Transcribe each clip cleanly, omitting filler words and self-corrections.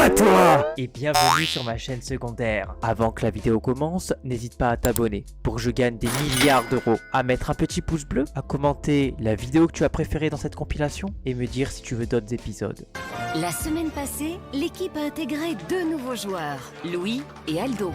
à toi et bienvenue sur ma chaîne secondaire. Avant que la vidéo commence, n'hésite pas à t'abonner pour que je gagne des milliards d'euros, à mettre un petit pouce bleu, à commenter la vidéo que tu as préférée dans cette compilation et me dire si tu veux d'autres épisodes. La semaine passée, l'équipe a intégré 2 nouveaux joueurs, Louis et Aldo.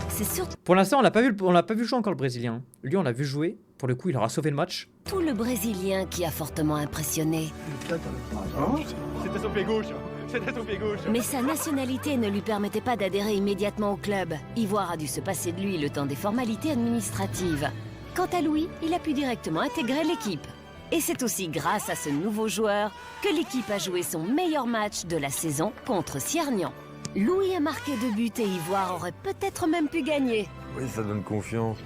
C'est surtout Pour l'instant, on l'a pas vu jouer encore le Brésilien. Lui, on l'a vu jouer. Pour le coup, il aura sauvé le match. le Brésilien qui a fortement impressionné. C'était son pied gauche. C'était son pied gauche. Mais sa nationalité ne lui permettait pas d'adhérer immédiatement au club. Ivoire a dû se passer de lui le temps des formalités administratives. Quant à Louis, il a pu directement intégrer l'équipe. Et c'est aussi grâce à ce nouveau joueur que l'équipe a joué son meilleur match de la saison contre Siernian. Louis a marqué 2 buts et Ivoire aurait peut-être même pu gagner. Oui, ça donne confiance.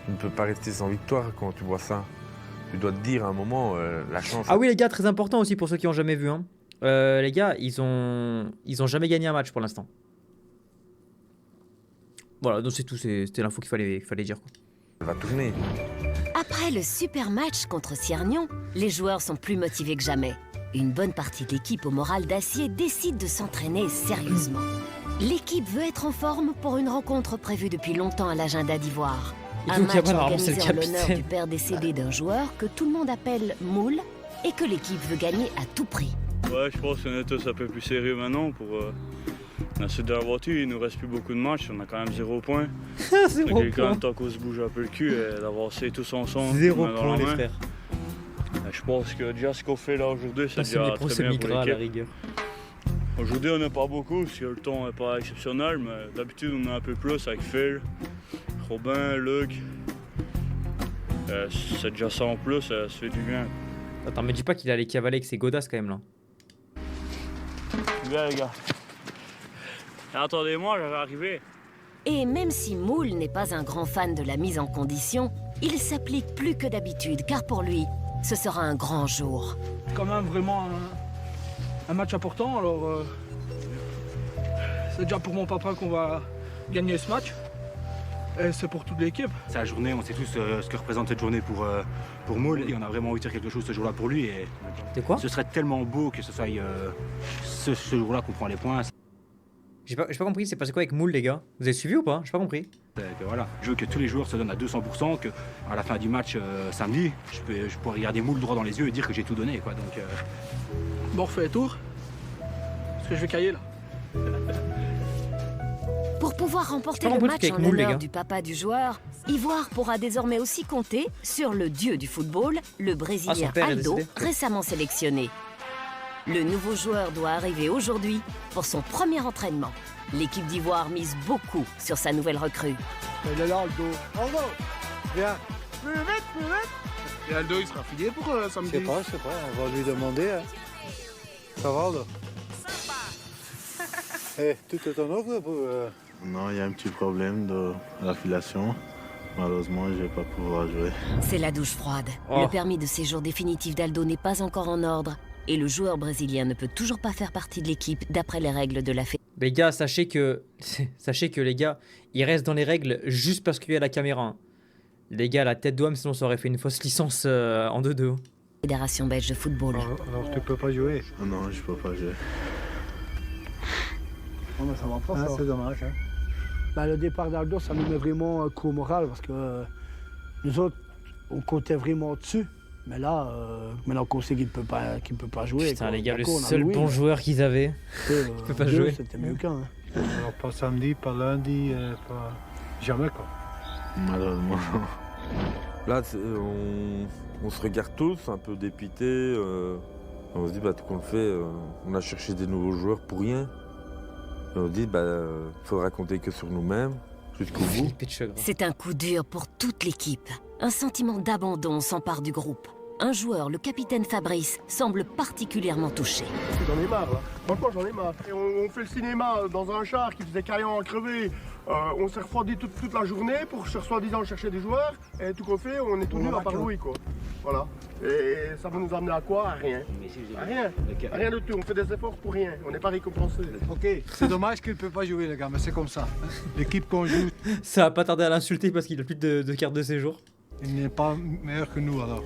Tu ne peux pas rester sans victoire quand tu vois ça. Tu dois te dire à un moment, la chance... Ah oui, les gars, très important aussi pour ceux qui ont jamais vu. Hein. Les gars, ils ont jamais gagné un match pour l'instant. Voilà, donc c'est tout. C'était l'info qu'il fallait dire. Quoi. Elle va tourner. Après le super match contre Siernian, les joueurs sont plus motivés que jamais. Une bonne partie de l'équipe au moral d'acier décide de s'entraîner sérieusement. L'équipe veut être en forme pour une rencontre prévue depuis longtemps à l'agenda d'Ivoire. Un match organisé en l'honneur du père décédé d'un joueur que tout le monde appelle Moule et que l'équipe veut gagner à tout prix. Ouais, je pense qu'on est tous un peu plus sérieux maintenant pour la suite de la voiture. Il nous reste plus beaucoup de matchs, on a quand même 0 points. C'est Donc il est quand même temps qu'on se bouge un peu le cul et d'avancer tous ensemble. 0 main dans points, la les main. frères. Je pense que déjà ce qu'on fait là aujourd'hui, c'est C'est déjà les très bien pour à la l'équipe. rigueur. Aujourd'hui, on n'est pas beaucoup parce que le temps n'est pas exceptionnel, mais d'habitude, on est un peu plus avec Phil, Robin, Luc. C'est déjà ça en plus, ça se fait du bien. Attends, me dis pas qu'il allait cavaler avec ses godasses quand même là. Bien les gars. Et attendez-moi, je vais arriver. Et même si Moule n'est pas un grand fan de la mise en condition, il s'applique plus que d'habitude, car pour lui, ce sera un grand jour. Quand même vraiment un match important. Alors, c'est déjà pour mon papa qu'on va gagner ce match. Et c'est pour toute l'équipe. C'est la journée, on sait tous ce que représente cette journée pour Moule. Et on a vraiment envie de faire quelque chose ce jour-là pour lui. Et C'est quoi? ce serait tellement beau que ce soit ce jour-là qu'on prend les points. J'ai pas compris, c'est passé quoi avec Moule, les gars? Vous avez suivi ou pas? J'ai pas compris. Que, voilà. Je veux que tous les joueurs se donnent à 200%, qu'à la fin du match samedi, je pourrais regarder Moule droit dans les yeux et dire que j'ai tout donné. Quoi. Donc, Bon, on refait le tour. Parce que je vais cailler là. Pour pouvoir remporter J'ai pas le compris match ce qu'il y a en avec Moule, les l'honneur gars. du papa du joueur, Ivoire pourra désormais aussi compter sur le dieu du football, le Brésilien père est Aldo, décédé. récemment sélectionné. Le nouveau joueur doit arriver aujourd'hui pour son premier entraînement. L'équipe d'Ivoire mise beaucoup sur sa nouvelle recrue. Il est là, Aldo. Aldo, viens. Plus vite, plus vite. Et Aldo, il sera filé pour samedi. Je sais pas, on va lui demander. Hein. Ça va, là? Eh, tout est en ordre pour... Non, il y a un petit problème de l'affiliation. Malheureusement, je vais pas pouvoir jouer. C'est la douche froide. Oh. Le permis de séjour définitif d'Aldo n'est pas encore en ordre et le joueur brésilien ne peut toujours pas faire partie de l'équipe d'après les règles de la fédération. Les gars, sachez que les gars, ils restent dans les règles juste parce qu'il y a la caméra. Hein. Les gars, la tête d'homme, sinon ça aurait fait une fausse licence en 2-2. Fédération belge de football. Alors tu peux pas jouer. Non, je peux pas jouer. Oh, mais ça va pas, ça. C'est dommage. Hein. Bah, le départ d'Aldo, ça nous met vraiment un coup au moral parce que nous autres, on comptait vraiment dessus. Mais là, maintenant qu'on sait qu'il ne peut pas jouer. Putain, quoi. les gars, le D'accord, on a seul Louis, bon mais, joueur qu'ils avaient. peut pas jouer. C'était mieux qu'un. Hein. Alors pas samedi, pas lundi, pas... Jamais, quoi. Malheureusement. Là, on se regarde tous un peu dépités. On se dit, bah, tout qu'on le fait, on a cherché des nouveaux joueurs pour rien. Et on se dit, bah, faudra compter que sur nous-mêmes, jusqu'au bout. Philippe Etchegre. C'est un coup dur pour toute l'équipe. Un sentiment d'abandon s'empare du groupe. Un joueur, le capitaine Fabrice, semble particulièrement touché. J'en ai marre, là. Franchement, j'en ai marre. Et on fait le cinéma dans un char qui faisait carrément crever. On s'est refroidi toute la journée pour soi-disant chercher des joueurs. Et tout qu'on fait, on est tout nul à part Louis, quoi. Voilà. Et ça va nous amener à quoi? À rien. À rien. À rien de tout. On fait des efforts pour rien. On n'est pas récompensé. Ok, c'est dommage qu'il ne peut pas jouer, les gars, mais c'est comme ça. L'équipe qu'on joue, Ça va pas tarder à l'insulter parce qu'il a plus de carte de séjour. il n'est pas meilleur que nous, alors.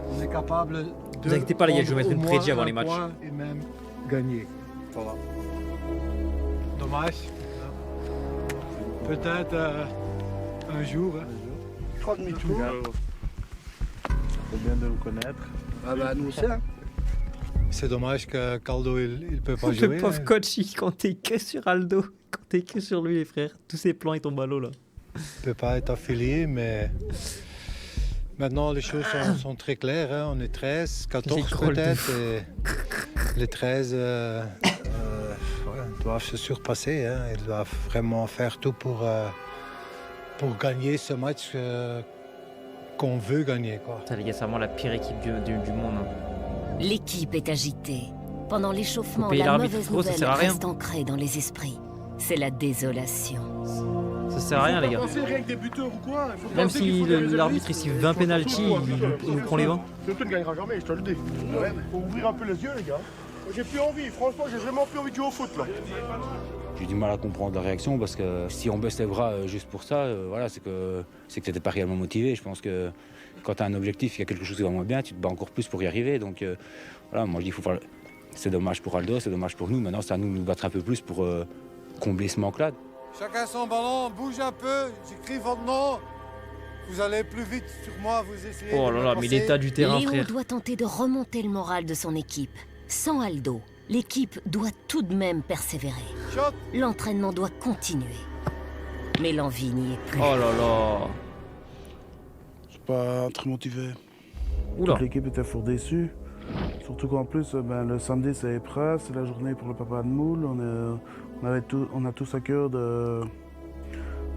On est capable de... Vous inquiétez pas, les gars, je vais mettre une prendre au prédit avant moins les matchs. un point et même gagner. Voilà. dommage. Peut-être un jour. Hein. 3 demi-tours. C'est bien de le connaître. Ah bah nous aussi. Hein. C'est dommage que Caldo il peut pas Le jouer. pauvre hein. coach, il comptait que sur Aldo. Il comptait que sur lui, les frères. Tous ses plans, ils tombent à l'eau, là. Il peut pas être affilié, mais maintenant les choses sont très claires. Hein. On est 13, 14 grolles de peut-être. fou. Et les 13 doivent se surpasser. Hein. Ils doivent vraiment faire tout pour gagner ce match qu'on veut gagner. Quoi. Putain, les gars, c'est vraiment la pire équipe du monde. Hein. L'équipe est agitée. Pendant l'échauffement, Faut payer la l'arbitre, mauvaise frérot, ça nouvelle sert à rien. reste ancrée dans les esprits. C'est la désolation. Ça sert à rien, les gars. Faut pas penser rien que des buteurs ou quoi. Il faut Même penser qu'il si faut des réservistes. l'arbitre ici 20 pénalty, il nous prend les 20. Surtout ne gagnera jamais, je te le dis. Ouais, faut ouvrir un peu les yeux, les gars. J'ai plus envie, franchement, j'ai vraiment plus envie de jouer au foot là. J'ai du mal à comprendre la réaction parce que si on baisse les bras juste pour ça, voilà, c'est que t'étais pas réellement motivé. Je pense que quand tu as un objectif, il y a quelque chose qui va moins bien, tu te bats encore plus pour y arriver. Donc voilà, moi je dis, faut faire. C'est dommage pour Aldo, c'est dommage pour nous. Maintenant, c'est à nous de nous battre un peu plus pour combler ce manque-là. Chacun son ballon, bouge un peu, j'écris votre nom. Vous allez plus vite sur moi, vous essayez. Oh là là, mais l'état du terrain, Léo frère. doit tenter de remonter le moral de son équipe. Sans Aldo, l'équipe doit tout de même persévérer. Shot. L'entraînement doit continuer. Mais l'envie n'y est plus. Oh là là. Je suis pas très motivé. Oula. Toute l'équipe était fort déçue. Surtout qu'en plus, le samedi c'est épreuve, c'est la journée pour le papa de moule. On a tous à cœur de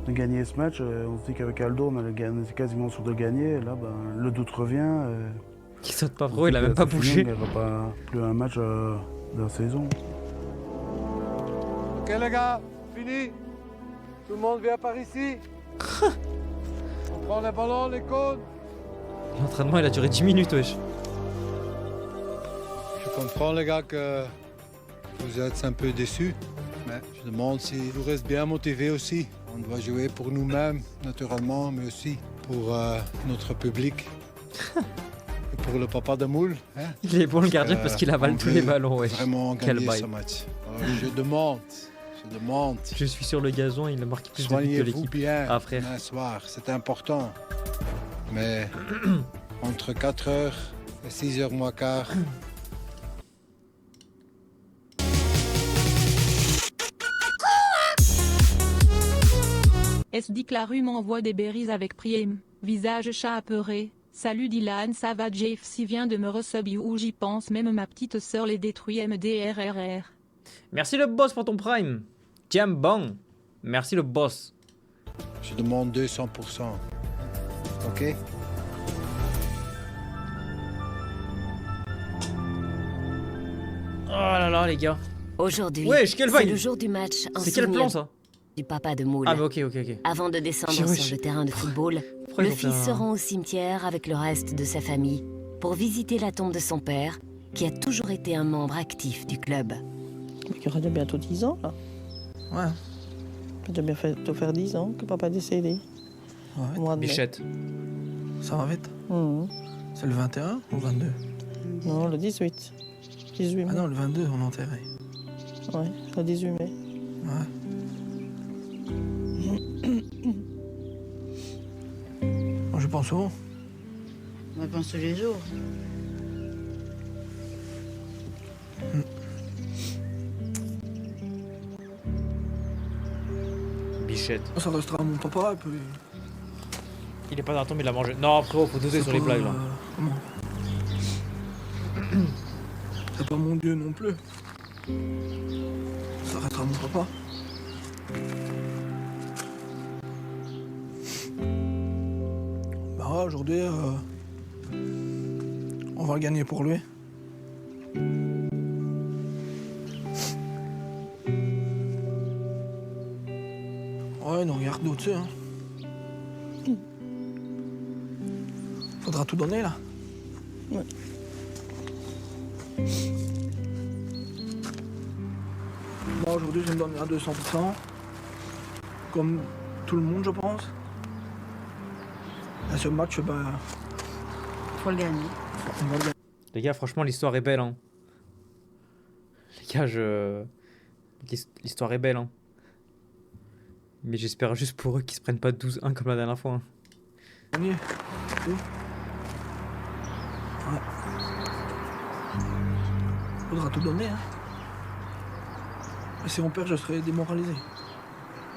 gagner ce match. On se dit qu'avec Aldo, on était quasiment sûr de gagner. Et là, le doute revient. Il saute pas, frérot, il a même pas bougé. Il n'y aura pas plus un match de la saison. Ok les gars, fini. Tout le monde vient par ici. On prend les ballons, les cônes. L'entraînement, il a duré 10 minutes, wesh. Je comprends les gars que vous êtes un peu déçus, mais je demande si vous restez bien motivés aussi. On doit jouer pour nous-mêmes, naturellement, mais aussi pour notre public. Et pour le papa de moule. Hein, Il est bon, le gardien, parce qu'il avale on tous les veut ballons, wesh. Vraiment Quel gagner bail. ce match. Alors, je demande. Je suis sur le gazon, il a marqué plus de buts que Soignez-vous l'équipe. bien Ah, frère. demain soir, c'est important. Mais entre 4h et 6h moins quart, Est-ce dit que la rue m'envoie des berries avec prime, visage chat apeuré. Salut Dylan, ça va JFC vient de me resub ou j'y pense même ma petite sœur les détruit MDRRR. Merci le boss pour ton prime. Tiens, bon. Merci le boss. je demande 200%. Ok? Oh là là, les gars. Aujourd'hui, Wesh, quel c'est vibe. le jour du match. en C'est quel souvenir plan, ça? Du papa de moule. Ah, mais ok. Avant de descendre Wesh. sur le terrain de football, Pourquoi le ils ont fait fils se un- rend au cimetière avec le reste de sa famille pour visiter la tombe de son père, qui a toujours été un membre actif du club. Mais qui aura déjà bientôt 10 ans, là. Ouais. Ça a déjà bientôt faire 10 ans que papa est décédé. Ouais. Au mois de mai. Bichette. Ça va vite. Mhm. C'est le 21 ou le 22? Non, le 18. 18 mai. Ah non, le 22, on enterrait. Ouais, le 18 mai. Ouais. Moi, je pense souvent. On pense tous les jours. Bichette. Ça restera mon papa et puis. Il est pas dans la tombe, il a mangé. Non, frérot, faut doser sur les blagues, là. Comment? C'est pas mon dieu non plus. Ça restera mon papa. Bah ouais, aujourd'hui, on va gagner pour lui. Ouais, nous regarde d'au-dessus, hein. Faudra tout donner, là. Ouais. Moi, aujourd'hui, je vais me donner à 200%. Comme tout le monde, je pense. Et ce match, ben, Faut le gagner. on va le gagner. Les gars, franchement, l'histoire est belle, hein. Les gars, l'histoire est belle, hein. Mais j'espère juste pour eux qu'ils se prennent pas 12-1 comme la dernière fois. Hein. Gagné. Ouais. Faudra tout donner, hein. Et si on perd, je serai démoralisé.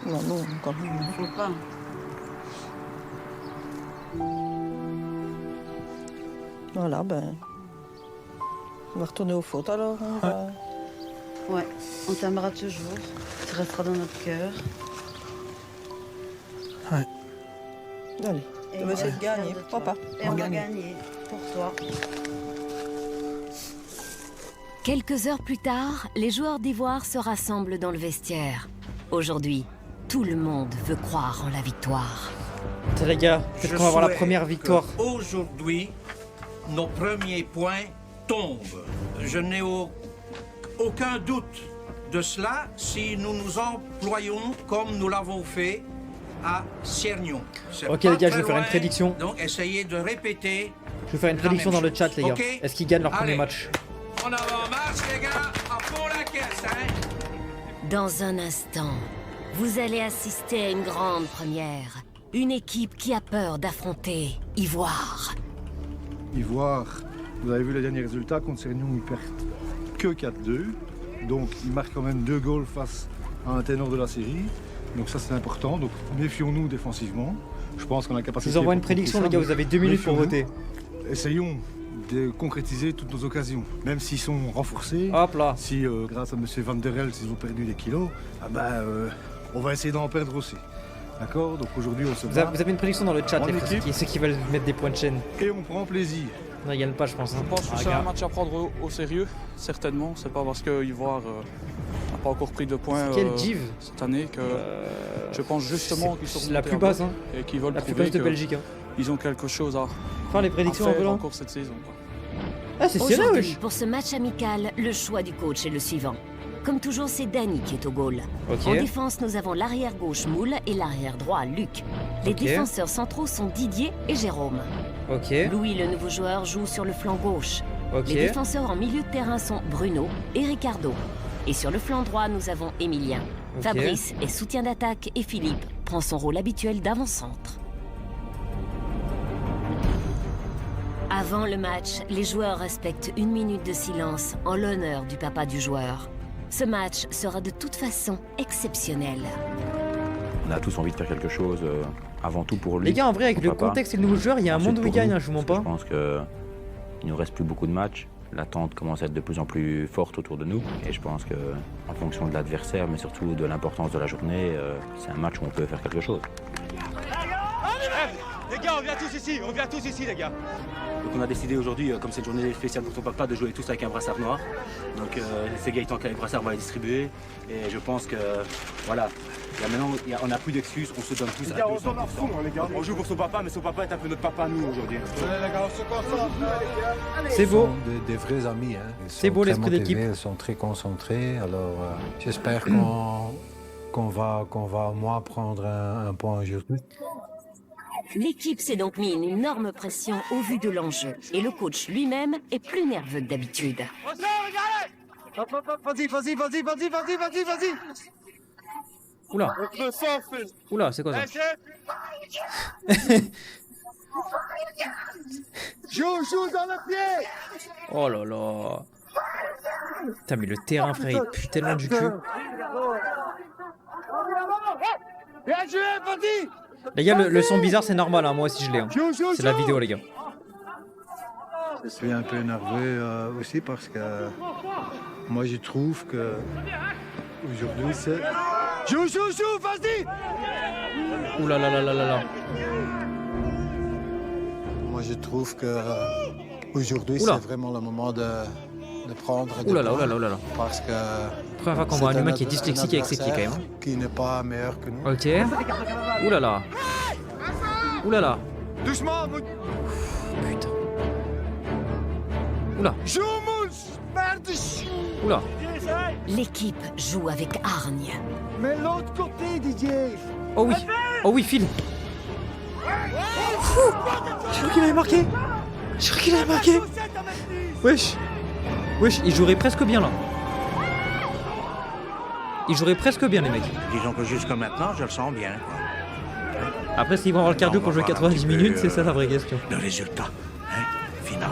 Non, non, quand même. Faut pas. Voilà, ben. On va retourner au foot alors. Ouais, on t'aimera toujours. Tu resteras dans notre cœur. Ouais. Allez, Et on va essayer de gagner, pourquoi pas. Et on va gagner pour toi. Quelques heures plus tard, les joueurs d'Ivoire se rassemblent dans le vestiaire. Aujourd'hui, tout le monde veut croire en la victoire. Tiens les gars, peut-être qu'on va avoir la première victoire. Aujourd'hui, nos premiers points tombent. Je n'ai aucun doute de cela si nous nous employons comme nous l'avons fait à Siernion. Ok les gars, je vais faire une prédiction. Donc essayez de répéter. Je vais faire une prédiction dans le chat les gars. Okay. Est-ce qu'ils gagnent leur premier Allez. match? En avant, marche les gars, à fond la caisse, hein. Dans un instant, vous allez assister à une grande première. Une équipe qui a peur d'affronter Ivoire. Ivoire, vous avez vu les derniers résultats contre Siernion, ils perdent que 4-2. Donc ils marquent quand même 2 goals face à un ténor de la série. Donc ça c'est important. Donc méfions-nous défensivement. Je pense qu'on a la capacité. Je vous envoie une prédiction les gars, vous avez 2 minutes pour voter. Essayons de concrétiser toutes nos occasions, même s'ils sont renforcés. Hop là. Si grâce à M. Van der Elst, ils ont perdu des kilos, on va essayer d'en perdre aussi. D'accord? Donc aujourd'hui on se bat. Vous avez une prédiction dans le chat, les frères, ceux qui veulent mettre des points de chaîne. Et on prend plaisir. Non, ils gagnent pas, je pense. Hein. Je pense que c'est un match à prendre au sérieux, certainement. C'est pas parce que Ivoire n'a pas encore pris de points quelle div cette année que je pense justement qu'ils sont la plus basse, hein. Et qu'ils veulent la plus prouver basse de Belgique. Hein. Ils ont quelque chose à faire les prédictions un peu là. Encore cette saison. Quoi. Ah, c'est serré, Aujourd'hui, pour ce match amical, le choix du coach est le suivant. Comme toujours, c'est Dany qui est au goal. Okay. En défense, nous avons l'arrière gauche Moule et l'arrière droit Luc. Les défenseurs centraux sont Didier et Jérôme. Louis, le nouveau joueur, joue sur le flanc gauche. Les défenseurs en milieu de terrain sont Bruno et Ricardo. Et sur le flanc droit, nous avons Emilien. Fabrice est soutien d'attaque et Philippe prend son rôle habituel d'avant-centre. Avant le match, les joueurs respectent 1 minute de silence en l'honneur du papa du joueur. Ce match sera de toute façon exceptionnel. On a tous envie de faire quelque chose avant tout pour lui. Les gars, en vrai, avec le contexte et le nouveau joueur, il y a un monde où il gagne, je vous mens pas. Je pense qu'il nous reste plus beaucoup de matchs. L'attente commence à être de plus en plus forte autour de nous. Et je pense qu'en fonction de l'adversaire, mais surtout de l'importance de la journée, c'est un match où on peut faire quelque chose. Les gars, on vient tous ici les gars. Donc on a décidé aujourd'hui, comme c'est une journée spéciale pour ton papa, de jouer tous avec un brassard noir. Donc c'est Gaëtan qui a les brassards, on va les distribuer. Et je pense que, voilà, maintenant on n'a plus d'excuses, on se donne tous à 200%. On joue pour son papa, mais son papa est un peu notre papa à nous aujourd'hui. C'est beau. Des vrais amis. Hein. C'est beau l'esprit d'équipe. Ils sont très concentrés, alors j'espère qu'on va au moins prendre un point aujourd'hui. L'équipe s'est donc mis une énorme pression au vu de l'enjeu. Et le coach lui-même est plus nerveux que d'habitude. Vas-y. Oula. Oula, c'est quoi ça? Joue dans le pied. Oh là là. Putain, mais le terrain, frère, il pue tellement du cul. Bien joué, vas-y. Les gars, le son bizarre, c'est normal, hein. Moi aussi je l'ai. Hein. C'est la vidéo, les gars. Je suis un peu nerveux aussi parce que moi je trouve que aujourd'hui c'est... Joue, vas-y. Ouh là là là là là là. Moi je trouve que aujourd'hui c'est vraiment le moment de prendre des points. Ouh là là. Parce que... Première fois qu'on voit un humain qui est dyslexique avec ses pieds quand même. Qui n'est pas meilleur que nous. Ok. Ouh là là. Ouh là là. Doucement. Putain. Oula. Joue, mousse. Merde. Oula. L'équipe joue avec hargne. Mais l'autre côté, Didier. Oh oui. Oh oui, Phil. J'ai cru qu'il avait marqué. Wesh, il jouerait presque bien là. Ils joueraient presque bien, les mecs. Disons que jusque maintenant, je le sens bien. Quoi. Après, s'ils vont avoir le cardio pour jouer 90 minutes, c'est ça la vraie question. Le résultat, final.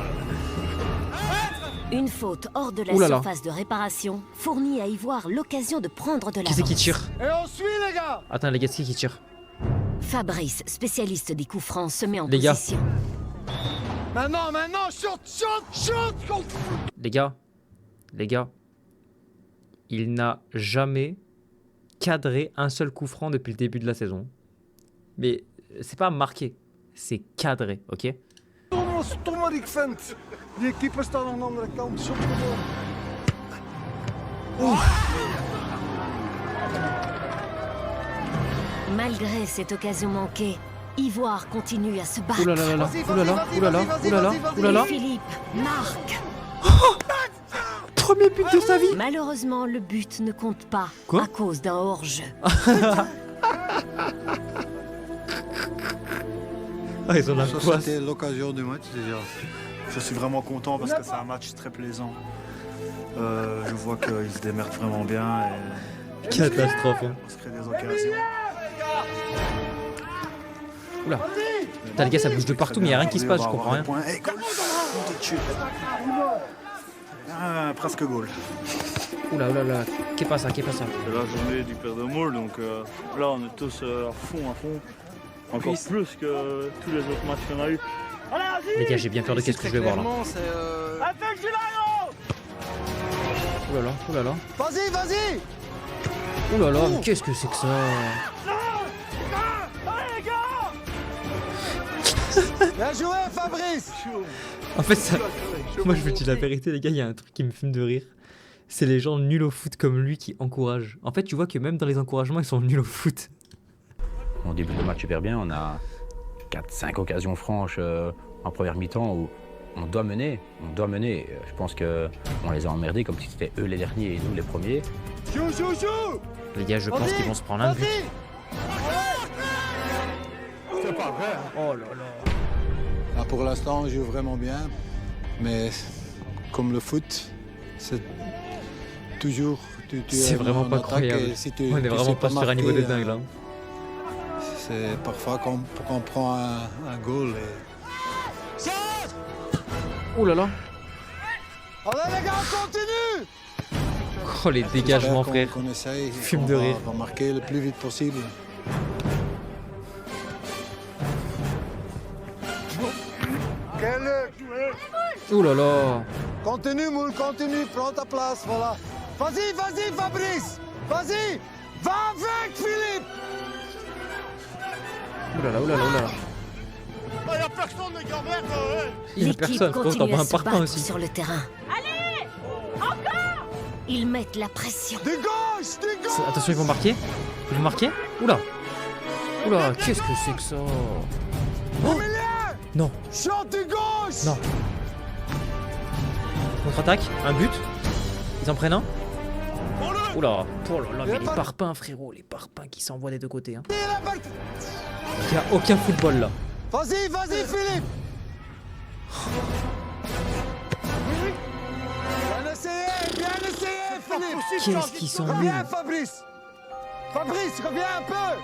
Une faute hors de la Ouh là là. surface de réparation fournit à Ivoire l'occasion de prendre de Qui c'est qui l'avance. tire? Et on suit, les gars! Attends, les gars, c'est qui tire? Fabrice, spécialiste des coups francs, se met en Les gars. position. Maintenant, shoot! Les gars, il n'a jamais cadré un seul coup franc depuis le début de la saison. Mais c'est pas marqué, c'est cadré, ok? Stom wat ik vind. Die keeper staat aan de andere kant. Shot gewoon. Malgré cette occasion manquée, Ivoire continue à se battre. Ouh là là là là, ouh là là, ouh là là, ouh là là, ouh là là. Et Philippe marque. Premier but de sa vie. Malheureusement, le but ne compte pas Quoi à cause d'un hors-jeu. Ah, ils ont la Ça, poisse. c'était l'occasion du match déjà. Je suis vraiment content parce que c'est un match très plaisant. Je vois qu'ils se démerdent vraiment bien. Et... Catastrophe. Hein. On se crée des occasions. Oula. Putain, les gars, ça bouge de partout, mais il n'y a rien qui se passe, je comprends rien. Presque goal. Oula, oula, oula. Qu'est pas ça, qu'est pas ça? C'est la journée du père de Moule, donc là on est tous à fond. Encore plus que tous les autres matchs qu'on a eu. Les gars, j'ai bien peur de qu'est-ce que je vais voir là. Oula là, oula là. Vas-y! Oula là, mais qu'est-ce que c'est que ça? Bien joué, Fabrice! En fait, ça... moi je vous dis la vérité, les gars, il y a un truc qui me fume de rire. C'est les gens nuls au foot comme lui qui encouragent. En fait, tu vois que même dans les encouragements, ils sont nuls au foot. On débute le match super bien, on a 4-5 occasions franches en première mi-temps où on doit mener. Je pense qu'on les a emmerdés comme si c'était eux les derniers et nous les premiers. Joue! Les gars, je pense qu'ils vont se prendre un but. C'est pas vrai. Oh là là. Ah, pour l'instant, on joue vraiment bien. Mais comme le foot, c'est toujours... C'est vraiment pas croyable. On est vraiment pas sur un niveau de dingue là. C'est parfois qu'on prend un goal. Oh là là. Allez les gars, on continue! Oh les dégagements, frère. Qu'on essaye, Fume qu'on de rire. va marquer le plus vite possible. Oh là là. Continue, Moule, continue, prends ta place, voilà. Vas-y, Fabrice! Vas-y! Va avec, Philippe! Oh là là, oh là là, oh là là. Il n'y a personne, les gars, merde! Il y a L'équipe personne, frère, t'en continue prends à un se parpaing battre aussi. sur le terrain. Allez! Encore! Ils mettent la pression. Du gauche! Attention, ils vont marquer. Ils vont marquer. Oula. Oula, qu'est-ce que c'est que ça? Oh non. Shot du gauche! Non. Contre-attaque, un but. Ils en prennent un. Oula, oh là là, mais les parpaings, frérot, les parpaings qui s'envoient des deux côtés. Hein. Il n'y a aucun football là. Vas-y, Philippe! Bien essayé, Philippe! Qu'est-ce qu'ils sont nuls. Reviens, Fabrice! Fabrice, reviens un peu!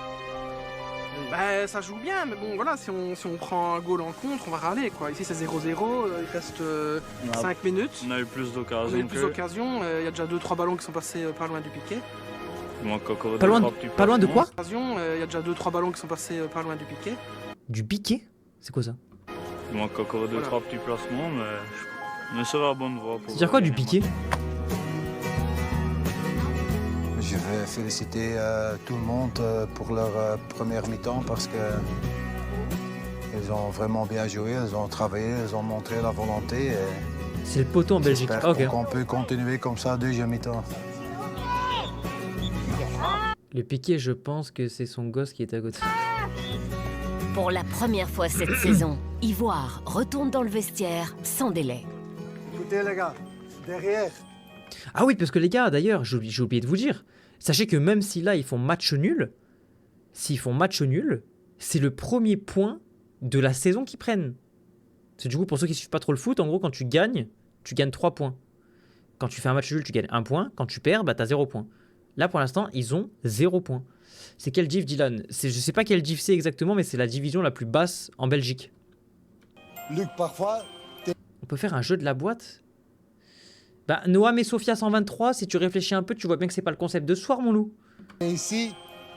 Bah, ça joue bien, mais bon, voilà, si on prend un goal en contre, on va râler, quoi. Ici, c'est 0-0, il reste 5 minutes. On a eu plus On a d'occasions. eu plus d'occasions, il y a déjà 2-3 ballons qui sont passés pas loin du piquet. Il manque encore Pas loin deux, de- trois petits pas loin de placements. quoi Il y a déjà 2-3 ballons qui sont passés pas loin du piquet. Du piqué? C'est quoi ça? Il manque encore deux, Voilà. trois petits placements, mais on est sur la bonne voie. pour C'est-à-dire quoi du gagner le piqué? Je vais féliciter tout le monde pour leur première mi-temps parce que ils ont vraiment bien joué, ils ont travaillé, ils ont montré la volonté. C'est le poteau en Belgique. J'espère Ah, ok. qu'on peut continuer comme ça deuxième mi-temps. Le piqué, je pense que c'est son gosse qui est à côté. Pour la première fois cette saison, Ivoire retourne dans le vestiaire sans délai. Écoutez, les gars, derrière. Ah oui, parce que les gars, d'ailleurs, j'ai oublié de vous dire, sachez que même si là, ils font match nul, s'ils font match nul, c'est le premier point de la saison qu'ils prennent. C'est du coup, pour ceux qui ne suivent pas trop le foot, en gros, quand tu gagnes 3 points. Quand tu fais un match nul, tu gagnes 1 point. Quand tu perds, bah, tu as 0 point. Là, pour l'instant, ils ont 0 points. C'est quel div, Dylan? Je sais pas quel div c'est exactement, mais c'est la division la plus basse en Belgique. Luc, parfois... On peut faire un jeu de la boîte? Bah, Noam et Sofia 123, si tu réfléchis un peu, tu vois bien que c'est pas le concept de ce soir, mon loup. Et ici,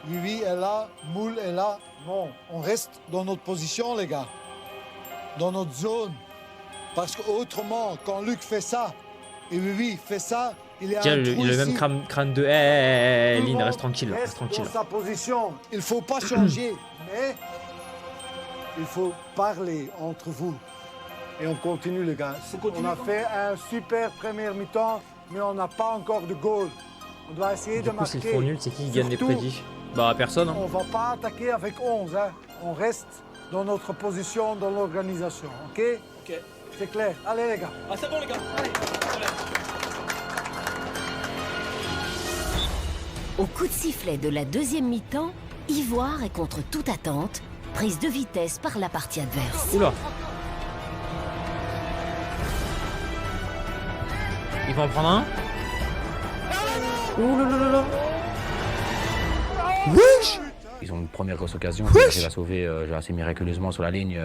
Vivi est là, Moule est là. Non, on reste dans notre position, les gars. Dans notre zone. Parce qu'autrement, quand Luc fait ça, et Vivi fait ça, il est Tiens, un trou il a le ici. même crâne de... Lynn, reste tranquille, reste tranquille. Dans sa position. Il faut pas changer, mais il faut parler entre vous. Et on continue, les gars. On a fait un super première mi-temps, mais on n'a pas encore de goal. On doit essayer de Du coup, s'ils marquer. font nul, c'est qui gagne les Surtout, prédits? Bah, personne. Hein. on va pas attaquer avec 11. Hein. On reste dans notre position dans l'organisation. OK? Ok. C'est clair. Allez, les gars. Ah, c'est bon, les gars. Allez. Au coup de sifflet de la deuxième mi-temps, Ivoire est contre toute attente, prise de vitesse par la partie adverse. Oula. Ils vont en prendre un. Oh là là là là. Wesh. Ils ont une première grosse occasion, j'arrive à sauver assez miraculeusement sur la ligne.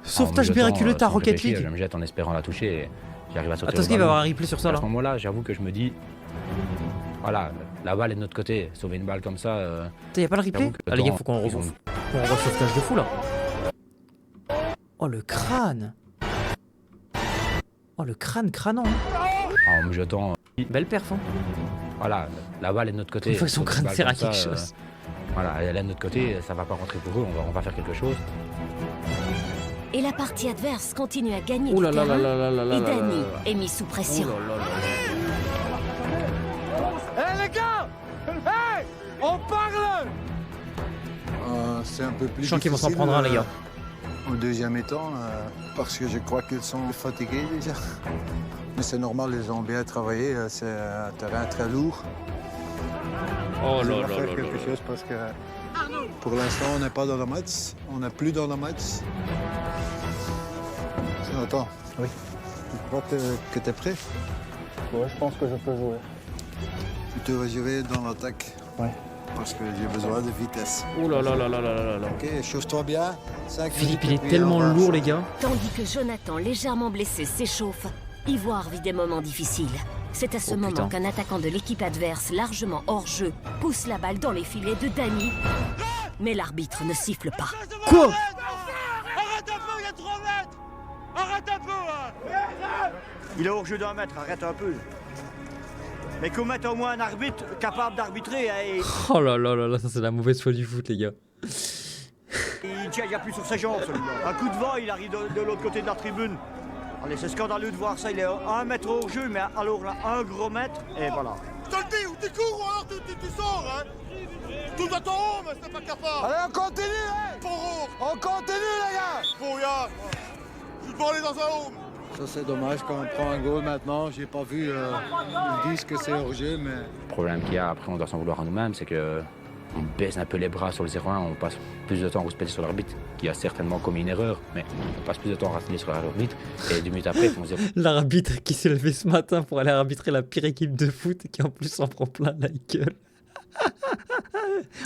Sauvetage miraculeux, ta Rocket League. Je me jette en espérant la toucher et j'arrive à sauter. Attends, est-ce qu'il va y avoir un replay sur ça À là? ce moment-là, j'avoue que je me dis, voilà, la balle est de notre côté. Sauver une balle comme ça. Y'a pas le replay? Ah les gars, faut qu'on revoie sauvetage de fou là. Oh le crâne. Oh le crâne crânant. En me jetant. Belle perf hein. Voilà, la balle est de notre côté. Une fois que son crâne Sauver une sert à balle comme quelque ça, chose. Voilà, elle est de notre côté, ça va pas rentrer pour eux, on va faire quelque chose. Et la partie adverse continue à gagner Ouh là du là terrain, là là là là et là là Dani là là. est mis sous pression. Ouh là là là. Hé, les gars! Hey! On parle! C'est un peu plus Je sens qu'ils vont s'en prendre un, les gars. Au deuxième mi-temps, parce que je crois qu'ils sont fatigués déjà. Mais c'est normal, ils ont bien travaillé, c'est un terrain très lourd. Oh On là va là faire là quelque là. chose parce que pour l'instant, on n'est pas dans le match. On n'est plus dans le match. Attends. Oui. Tu crois que tu es prêt? Ouais, je pense que je peux jouer. Tu vas jouer dans l'attaque. Ouais. Parce que j'ai besoin de vitesse. Oh là là là là là là là. Ok, chauffe-toi bien. 5 Philippe, il minutes, est et puis on tellement va- lourd les gars. Tandis que Jonathan, légèrement blessé, s'échauffe, Ivoire vit des moments difficiles. C'est à ce Oh, moment putain. qu'un attaquant de l'équipe adverse, largement hors jeu, pousse la balle dans les filets de Dani. Mais l'arbitre ne siffle pas. Quoi? Arrête un peu, il y a 3 mètres. Arrête un peu, hein. Il est hors jeu d'1 mètre, arrête un peu. Mais qu'on mette au moins un arbitre capable d'arbitrer. Hein, et... Oh là là là là, ça c'est la mauvaise foi du foot les gars. Il tient déjà plus sur ses jambes, celui-là. Un coup de vent, il arrive de l'autre côté de la tribune. Allez, c'est scandaleux de voir ça. Il est 1 mètre hors jeu, mais alors là, un gros mètre, et voilà. Je te le dis, ou tu cours ou alors tu sors, hein. Tout à ton haut, mais c'est pas capable. Allez, on continue, hein! Pour haut. On continue, les gars! Bon, regarde. Je peux aller dans un home. Ça, c'est dommage quand on prend un goal maintenant. J'ai pas vu, ils disent que c'est hors jeu, mais. Le problème qu'il y a, après on doit s'en vouloir à nous-mêmes, c'est que on baisse un peu les bras sur le 0-1, on passe plus de temps à rouspéter sur l'arbitre, qui a certainement commis une erreur, mais on passe plus de temps à râler sur l'arbitre, et 2 minutes après, on se dit... L'arbitre qui s'est levé ce matin pour aller arbitrer la pire équipe de foot qui en plus s'en prend plein la gueule.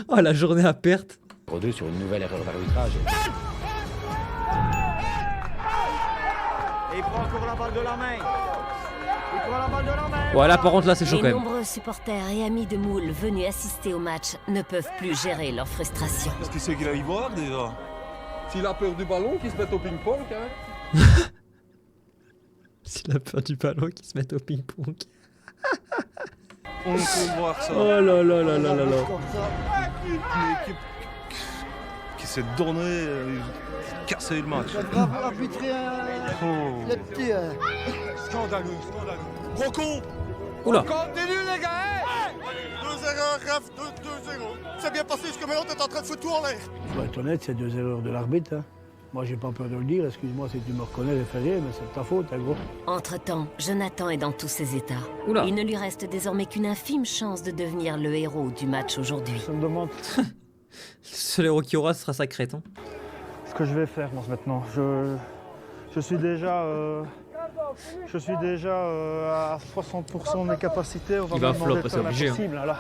Oh la journée à perte. 2 sur une nouvelle erreur d'arbitrage. Et il prend encore la balle de la main. Il prend la balle de la main. Voilà, par contre là c'est chaud Les quand même. nombreux supporters et amis de Moule venus assister au match ne peuvent plus gérer leur frustration. Qu'est-ce qu'il sait qu'il a Ivoire déjà? S'il a peur du ballon, qu'il se mette au ping-pong, hein. S'il a peur du ballon qui se met au ping-pong. On peut voir ça. Oh là là là là là là. Une équipe qui s'est donnée, casser le match. Arbitrer les petits. Scandaleux, scandaleux. Gros con. Oula. Continue, les gars, hein! 2 erreurs, Raph, 2-0. C'est bien passé jusqu'à maintenant, t'es en train de foutre tout en l'air. Je dois être honnête, c'est 2 erreurs de l'arbitre. Hein. Moi, j'ai pas peur de le dire. Excuse-moi si tu me reconnais les Ferrier, mais c'est de ta faute, hein, gros. Entre-temps, Jonathan est dans tous ses états. Oula. Il ne lui reste désormais qu'une infime chance de devenir le héros du match aujourd'hui. Ça me demande Le seul héros qui aura ce sera sa crête. Hein. ce que je vais faire moi, maintenant. Je suis déjà Je suis déjà à 60% de mes capacités. On va Il va me demander flop, de c'est faire obligé, hein. l'impossible, là.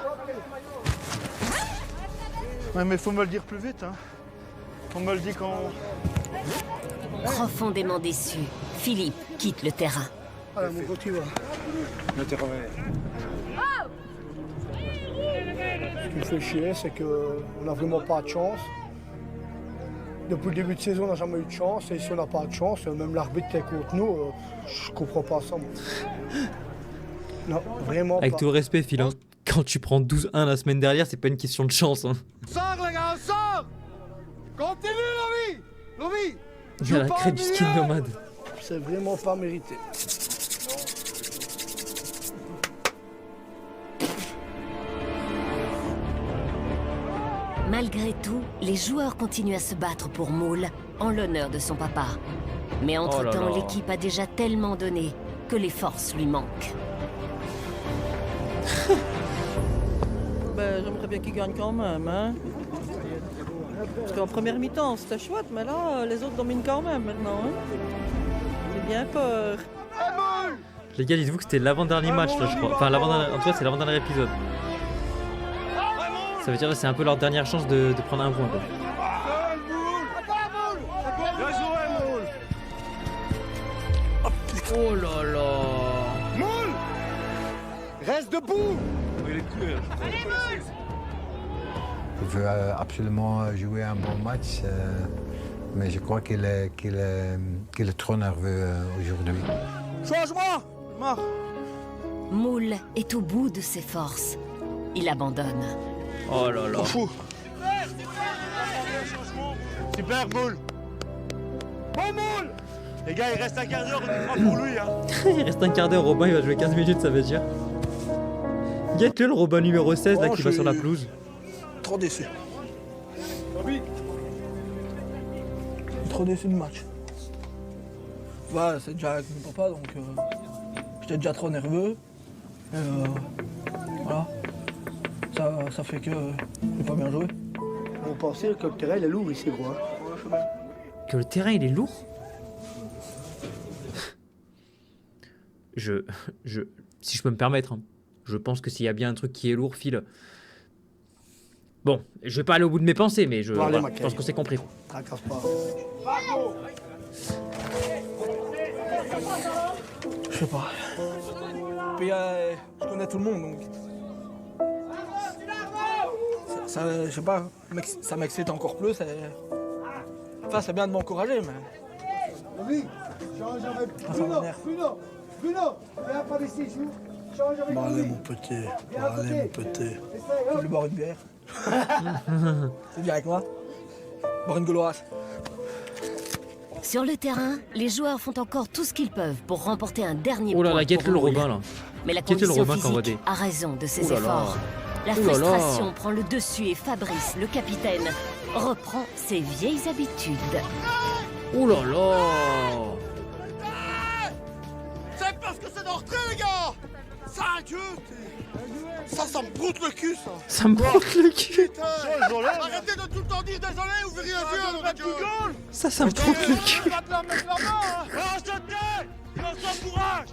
Ouais, mais faut me le dire plus vite. Hein. On me le dit quand... Profondément déçu, Philippe quitte le terrain. Allez, mon gros, tu vas. Le terrain. Ce qui me fait chier, c'est qu'on n'a vraiment pas de chance. Depuis le début de saison, on n'a jamais eu de chance. Et si on n'a pas de chance, même l'arbitre est contre nous. Je comprends pas ça, moi. Non, vraiment Avec pas. tout le respect, Phil, hein, quand tu prends 12-1 la semaine dernière, c'est pas une question de chance. Hein. Sors, les gars, sors! Continue, Lovi! Il y a la crête du skin nomade. C'est vraiment pas mérité. Malgré tout, les joueurs continuent à se battre pour Moule, en l'honneur de son papa. Mais entre-temps, Oh là là. l'équipe a déjà tellement donné que les forces lui manquent. Ben, j'aimerais bien qu'il gagne quand même, hein. Parce qu'en première mi-temps, c'était chouette, mais là, les autres dominent quand même maintenant, hein. J'ai bien peur. Les gars, dites-vous que c'était l'avant-dernier match, là, je crois. Enfin, l'avant-dernier... En tout cas, c'est l'avant-dernier épisode. Ça veut dire que c'est un peu leur dernière chance de prendre un point, quoi. Oh là là. Moule! Reste debout! Il veut absolument jouer un bon match, mais je crois qu'il est trop nerveux aujourd'hui. Change-moi! Marre! Moule est au bout de ses forces. Il abandonne. Oh là là. Fou! Super, Moule! Bon, Moule! Les gars, il reste un quart d'heure, on est pour lui, hein! Il reste un quart d'heure, Robin, il va jouer 15 minutes, ça veut dire. Guette-le, le Robin numéro 16, là, qui va sur la pelouse. Trop déçu. Trop déçu du match. Ouais, c'est déjà avec mon papa, donc j'étais déjà trop nerveux. Et voilà. Ça fait que j'ai pas bien joué. On pensait que le terrain il est lourd ici, gros. Que le terrain, il est lourd. Si je peux me permettre, hein, je pense que s'il y a bien un truc qui est lourd, Phil. Bon, je vais pas aller au bout de mes pensées, mais je pense que c'est compris. Tracasse pas. Je sais pas. Puis je connais tout le monde, donc... Ça, je sais pas, ça m'excite encore plus. Enfin, c'est bien de m'encourager, mais... Oui, change avec Bruno, viens par ici, change avec Bon, allez, lui. mon petit, allez, mon petit. Tu veux lui boire une bière? Tu viens avec moi? Boire une gauloise. Sur le terrain, les joueurs font encore tout ce qu'ils peuvent pour remporter un dernier Oh là point là, guette-le le pour Moule. Robin, là. Mais la Guette-le le condition Robin qui envoie physique des... a raison de ses Oh là là. efforts. La Oh là là. frustration prend le dessus et Fabrice, le capitaine, reprend ses vieilles habitudes. Oh là là. C'est parce que c'est d'entrée, les gars! Ça, Dieu! Ça me broute le cul, ça! Ça me broute le cul! Arrêtez de tout le temps dire désolé, vous verriez un Dieu! Ça me broute le cul! Va te la mettre là-bas! Lance-toi! Lance-toi, courage!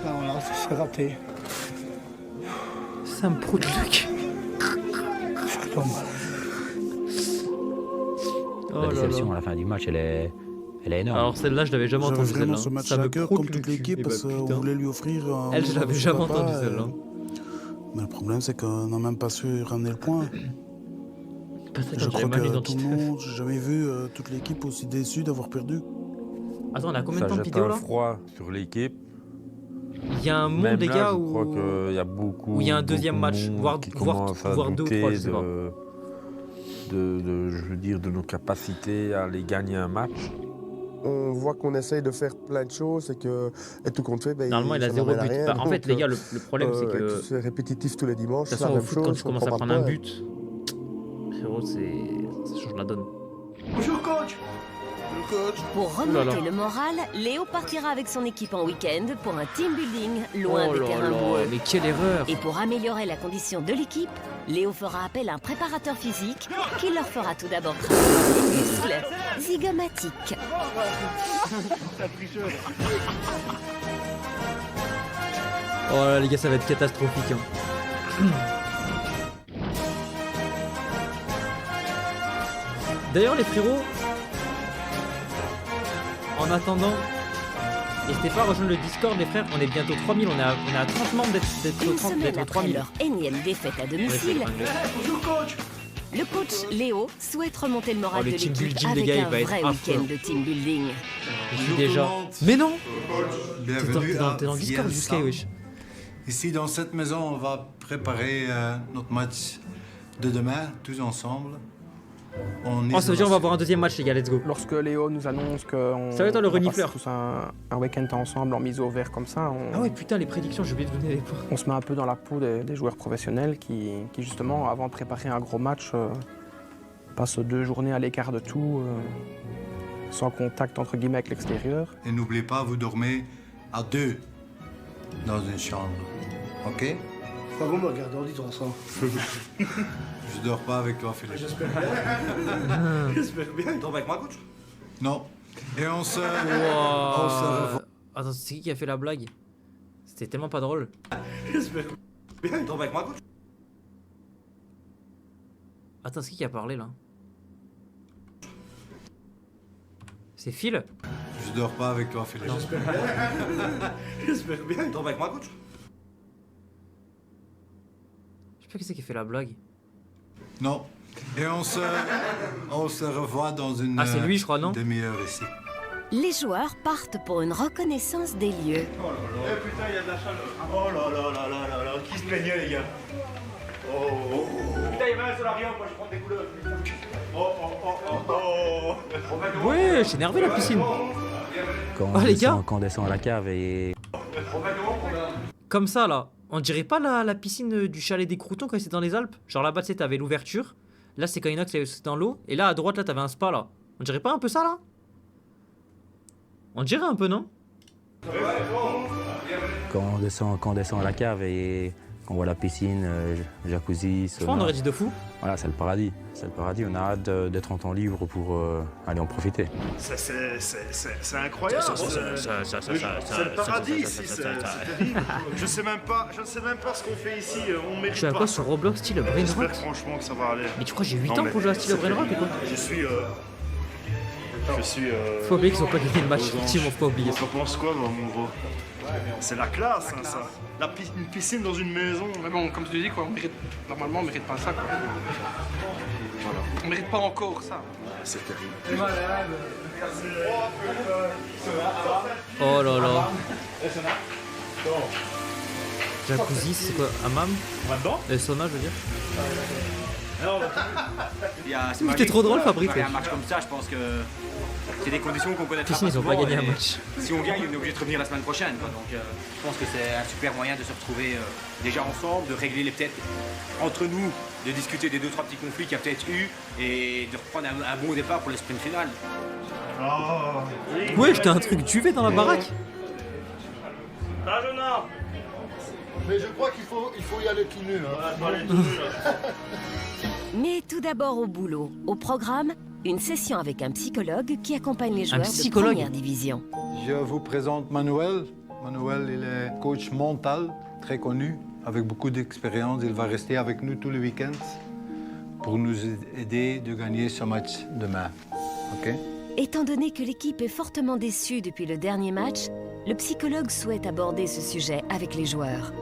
Ah voilà, c'est raté. Ça me broute le cul! C'est pas mal. La déception à la fin du match, elle est énorme. Alors celle-là, je l'avais jamais J'avais entendue vraiment celle-là. ce match Ça me à cœur, broute comme le toute cul. l'équipe, Eh parce ben, qu'on putain. voulait lui offrir un... Elle, je l'avais jamais entendue celle-là. Mais le problème, c'est qu'on n'a même pas su ramener le point. Pas ça, Je quand crois j'avais mal que tout l'identité. le monde, j'ai jamais vu toute l'équipe aussi déçue d'avoir perdu. Attends, on a combien de Ça temps de jette vidéo un là? froid sur l'équipe. Il y a un monde, Même les là, gars, je crois où qu'il y a beaucoup. où il y a un deuxième beaucoup de match, monde voire qui voire commence à voire deux ou douter trois, je sais pas. je veux dire, de nos capacités à aller gagner un match. On voit qu'on essaye de faire plein de choses et tout compte fait, ben, Normalement, il a ça 0 n'amène à but. rien. Bah, en fait, Donc, les gars, le problème, c'est que. C'est répétitif tous les dimanches. De toute c'est la façon, au même foot, chose, quand tu on commences à prend prendre pas un de but, frérot, ça change la donne. Bonjour, coach. Pour Ouh là là. remonter le moral, Léo partira avec son équipe en week-end pour un team building loin Oh des là terrains là, boueux. mais quelle erreur! Et pour améliorer la condition de l'équipe, Léo fera appel à un préparateur physique qui leur fera tout d'abord travailler les muscles zygomatiques. Oh là les gars, ça va être catastrophique. Hein. D'ailleurs les frérots, en attendant, n'hésitez pas à rejoindre le Discord les frères, on est bientôt 3000, on est à 30 membres d'être 3000. Leur énième défaite à domicile, le coach Léo souhaite remonter le moral de l'équipe avec gars, un vrai week-end de team building. Je suis déjà... Mais non. Bienvenue T'es dans le Discord jusqu'à wesh. Ici dans cette maison, on va préparer notre match de demain, tous ensemble. Oh, ça veut dire on va avoir un deuxième match les gars, let's go. Lorsque Léo nous annonce qu'on ça va être le renifleur. Tous un week-end ensemble en mise au vert comme ça, ah ouais putain les prédictions, j'ai oublié de donner les points. On se met un peu dans la peau des joueurs professionnels qui justement avant de préparer un gros match passent 2 journées à l'écart de tout, sans contact entre guillemets avec l'extérieur. Et n'oubliez pas, vous dormez à 2 dans une chambre, ok? Pas bon, me regarder, on dit toi ça. Je dors pas avec toi, Philippe. J'espère bien. J'espère bien. Tu dors avec moi, coach? Non. Et on se... Wow. Attends, c'est qui a fait la blague? C'était tellement pas drôle. J'espère bien. Tu dors avec moi, coach? Attends, c'est qui a parlé là? C'est Phil? Je dors pas avec toi, Philippe. J'espère bien. J'espère bien. Tu dors avec moi, coach? Je sais pas qui c'est qui a fait la blague. Non. Et on se revoit dans une c'est lui, je crois, non? demi-heure ici. Les joueurs partent pour une reconnaissance des lieux. Oh là là. Eh putain, il y a de la chaleur. Oh là là là là là là. Qui se plaignait, les gars? Oh. Putain, il y avait un solarium, moi je prends des couleurs. Oh. Ouais, je suis énervé la piscine. Quand, les gars. Quand on descend à la cave et... Comme ça là, on dirait pas la piscine du chalet des Croutons quand c'était dans les Alpes? Genre là-bas tu sais t'avais l'ouverture, là c'est quand Inox c'est dans l'eau, et là à droite là t'avais un spa là. On dirait pas un peu ça là? On dirait un peu non? Quand on descend à la cave et qu'on voit la piscine, jacuzzi, sauna, on aurait dit de fou. Voilà, c'est le paradis. C'est le paradis, on a hâte d'être en temps libre pour aller en profiter. C'est incroyable. C'est le paradis ici, c'est terrible. Je sais même pas ce qu'on fait ici. On mérite pas. Tu as quoi sur Roblox style Brainrot? J'espère franchement que ça va aller. Mais tu crois que j'ai 8 ans pour jouer à style Brainrot ou quoi? Je suis faut oublier qu'ils ont pas gagné le match, effectivement, faut pas oublier. On pense quoi, mon gros? C'est la classe, hein, ça. Une piscine dans une maison. Mais bon, comme je te dis, quoi, normalement, on mérite pas ça, quoi. Voilà. On mérite pas encore ça. C'est terrible. Oh là là. Jacuzzi, c'est quoi? Hammam? Sauna, je veux dire. T'es trop drôle, Fabrice. Un match comme ça, je pense que c'est des conditions qu'on connaît pas. Ils ont pas gagné un match. Si on gagne, on est obligé de revenir la semaine prochaine. Quoi. Donc, je pense que c'est un super moyen de se retrouver déjà ensemble, de régler peut-être entre nous, de discuter des 2-3 petits conflits qu'il y a peut-être eu et de reprendre un bon départ pour le sprint final. Ouais, j'étais un truc duvet dans la baraque. Ah, Jonah. Mais je crois qu'il faut y aller tout nu. Mais tout d'abord au boulot. Au programme, une session avec un psychologue qui accompagne les joueurs de première division. Je vous présente Manuel. Manuel, il est coach mental, très connu, avec beaucoup d'expérience. Il va rester avec nous tous les week-ends pour nous aider de gagner ce match demain. Ok? Étant donné que l'équipe est fortement déçue depuis le dernier match, le psychologue souhaite aborder ce sujet avec les joueurs.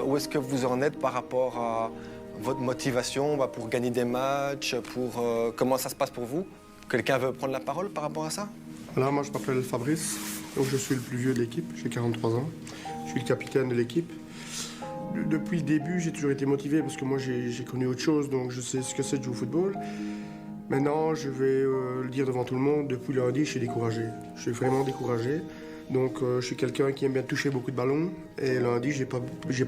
Où est-ce que vous en êtes par rapport à votre motivation pour gagner des matchs, comment ça se passe pour vous? Quelqu'un veut prendre la parole par rapport à ça? Là, moi, je m'appelle Fabrice, donc je suis le plus vieux de l'équipe, j'ai 43 ans. Je suis le capitaine de l'équipe. Depuis le début, j'ai toujours été motivé parce que moi, j'ai connu autre chose, donc je sais ce que c'est de jouer au football. Maintenant, je vais le dire devant tout le monde, depuis lundi, je suis découragé. Je suis vraiment découragé. Donc, je suis quelqu'un qui aime bien toucher beaucoup de ballons. Et lundi, j'ai pas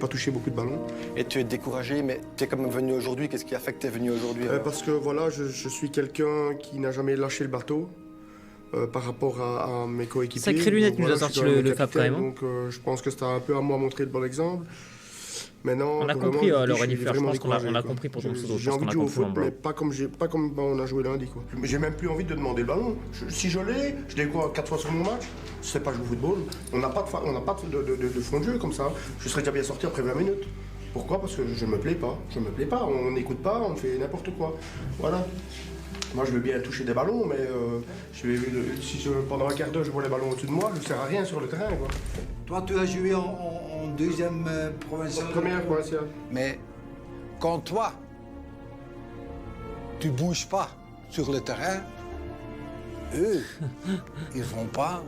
touché beaucoup de ballons. Et tu es découragé, mais tu es quand même venu aujourd'hui. Qu'est-ce qui a fait que tu es venu aujourd'hui? Parce que voilà, je suis quelqu'un qui n'a jamais lâché le bateau par rapport à mes coéquipiers. Sacré lunette nous a sorti le Fab quand même. Donc, je pense que c'était un peu à moi montrer le bon exemple. Maintenant, On a vraiment, compris, je vous dis, Laurent je suis Fleur, je vraiment pense qu'on a découragé, quoi. compris pour ton pseudo. Je J'ai pense envie qu'on de a jouer au compris en foot, blanc. mais pas comme on a joué lundi, quoi. Mais j'ai même plus envie de demander le ballon. Si je l'ai, je l'ai quoi, 4 fois sur mon match. Je sais pas jouer au football. On n'a pas de fond de jeu comme ça. Je serais déjà bien sorti après 20 minutes. Pourquoi? Parce que je me plais pas. Je me plais pas. On n'écoute pas, on fait n'importe quoi. Voilà. Moi, je veux bien toucher des ballons, mais pendant un quart d'heure, je vois les ballons au-dessus de moi, je ne sers à rien sur le terrain, quoi. Toi, tu as joué en deuxième provinciale. Première provinciale. Mais quand toi, tu bouges pas sur le terrain, eux, ils vont pas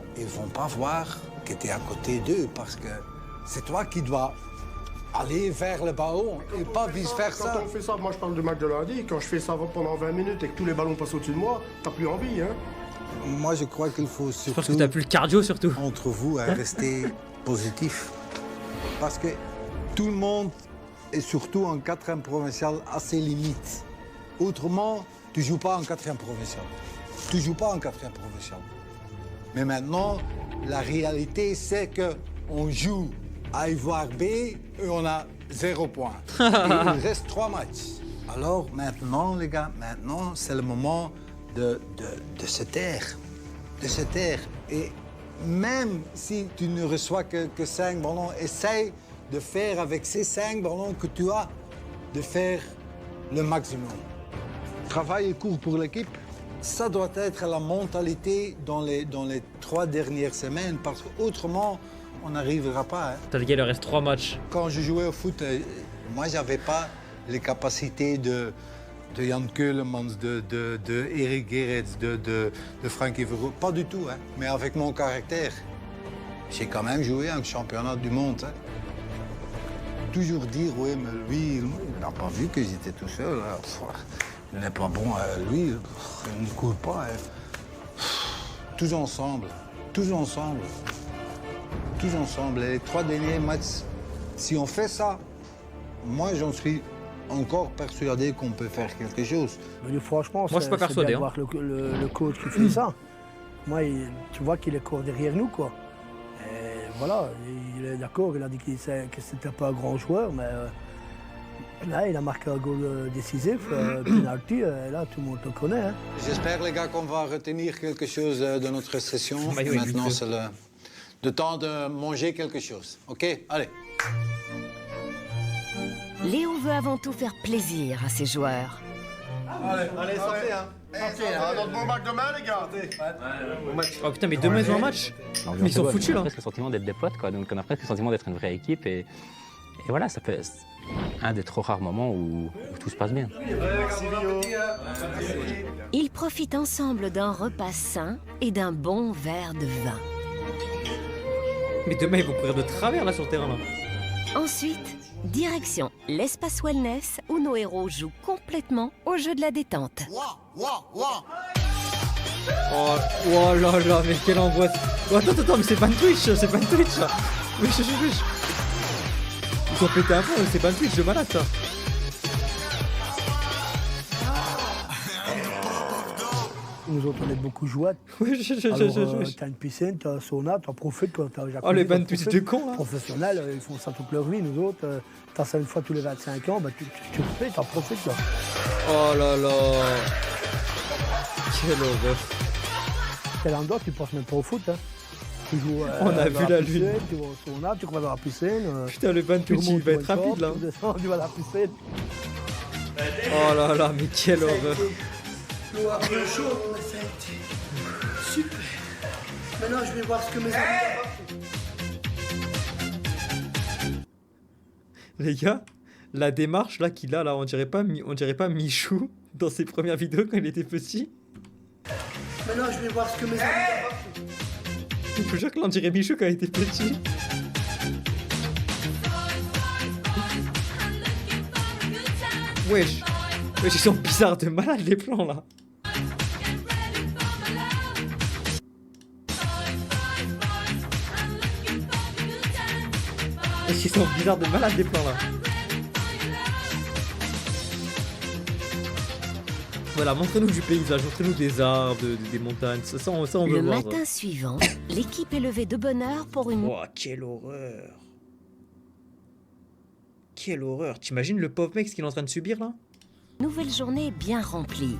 voir que tu es à côté d'eux parce que c'est toi qui dois aller vers le ballon et pas vice-versa. Quand on fait ça, moi je parle du match de lundi, quand je fais ça pendant 20 minutes et que tous les ballons passent au-dessus de moi, t'as plus envie, hein. Moi, je crois qu'il faut surtout... Je pense que t'as plus le cardio, surtout. Entre vous, à rester positif. Parce que tout le monde est surtout en 4e provincial à ses limites. Autrement, tu joues pas en 4e provincial. Tu joues pas en 4e provincial. Mais maintenant, la réalité, c'est que on joue à Ivoire B et on a 0 point. Et il reste 3 matchs. Alors maintenant, les gars, maintenant, c'est le moment de se taire. De se taire. Et même si tu ne reçois que 5 ballons, essaye de faire avec ces 5 ballons que tu as, de faire le maximum. Travail est court pour l'équipe. Ça doit être la mentalité dans les 3 dernières semaines, parce qu'autrement, on n'arrivera pas. Hein. T'as dit qu'il reste 3 matchs. Quand je jouais au foot, moi, j'avais pas les capacités de Jan Keulemans, de Eric Gerets, de Frankie Verhoeven. Pas du tout, hein. Mais avec mon caractère, j'ai quand même joué un championnat du monde. Hein. Toujours dire, oui, mais lui, il n'a pas vu que j'étais tout seul. Hein. Il n'est pas bon, lui, il ne court pas. Hein. Tous ensemble, tous ensemble. Tous ensemble. Et les 3 derniers matchs, si on fait ça, moi, j'en suis encore persuadé qu'on peut faire quelque chose. Mais franchement, moi, je suis pas persuadé. Voir le coach qui fait ça. Moi, tu vois qu'il est court derrière nous, quoi. Et voilà, il est d'accord, il a dit que c'était pas un grand joueur, mais là, il a marqué un goal décisif, penalty, et là, tout le monde le connaît. Hein. J'espère, les gars, qu'on va retenir quelque chose de notre session. Maintenant, c'est le temps de manger quelque chose. OK? Allez. Léo veut avant tout faire plaisir à ses joueurs. Allez, sortez, hein. Notre bon match demain, les gars. Oh putain, mais demain, ils ont un match. Mais ils sont foutus, là. On a presque le sentiment d'être des potes, quoi. Donc on a presque le sentiment d'être une vraie équipe. Et voilà, ça fait un des trop rares moments où tout se passe bien. Ils profitent ensemble d'un repas sain et d'un bon verre de vin. Mais demain, ils vont courir de travers, là, sur le terrain, là. Ensuite, direction l'espace wellness où nos héros jouent complètement au jeu de la détente. Oh là là, mais quelle angoisse. Oh, attends, mais c'est pas une Twitch, c'est pas une Twitch. Wesh. Ils ont pété un peu, c'est pas une Twitch de malade, ça. Nous autres, on est beaucoup joués. Alors, t'as une piscine, t'as un sauna, t'en profites quand t'as jacuzzi. Oh, les bonnes Twitch de cons, là. Professionnels, ils font ça toute leur vie. Nous autres, t'as ça une fois tous les 25 ans, bah, tu le fais, t'en profites, là. Oh là là. Quelle horreur. T'es là dedans, tu penses même pas au foot, hein. Tu joues, on a vu la lune. Tu vas au sauna, tu vas dans la piscine. Putain, le ban Twitch, il va être rapide, là. Tu descends, tu vas dans la piscine. Oh là là, mais quelle horreur. L'eau un peu chaude, mais ça a été super. Maintenant, je vais voir ce que mes amis... Les gars, la démarche là qu'il a là, on dirait pas Michou dans ses premières vidéos quand il était petit. Maintenant, je vais voir ce que mes amis... Je vous jure que là, on dirait Michou quand il était petit. Wesh, ils sont bizarres de malade les plans là. Ils sont bizarres de malade les plans là. Voilà, montrez-nous du paysage, montrez-nous des arbres, des montagnes, ça on veut Le voir. matin suivant, l'équipe est levée de bonne heure pour une... Oh, quelle horreur. Quelle horreur. T'imagines le pauvre mec ce qu'il est en train de subir là? Nouvelle journée bien remplie.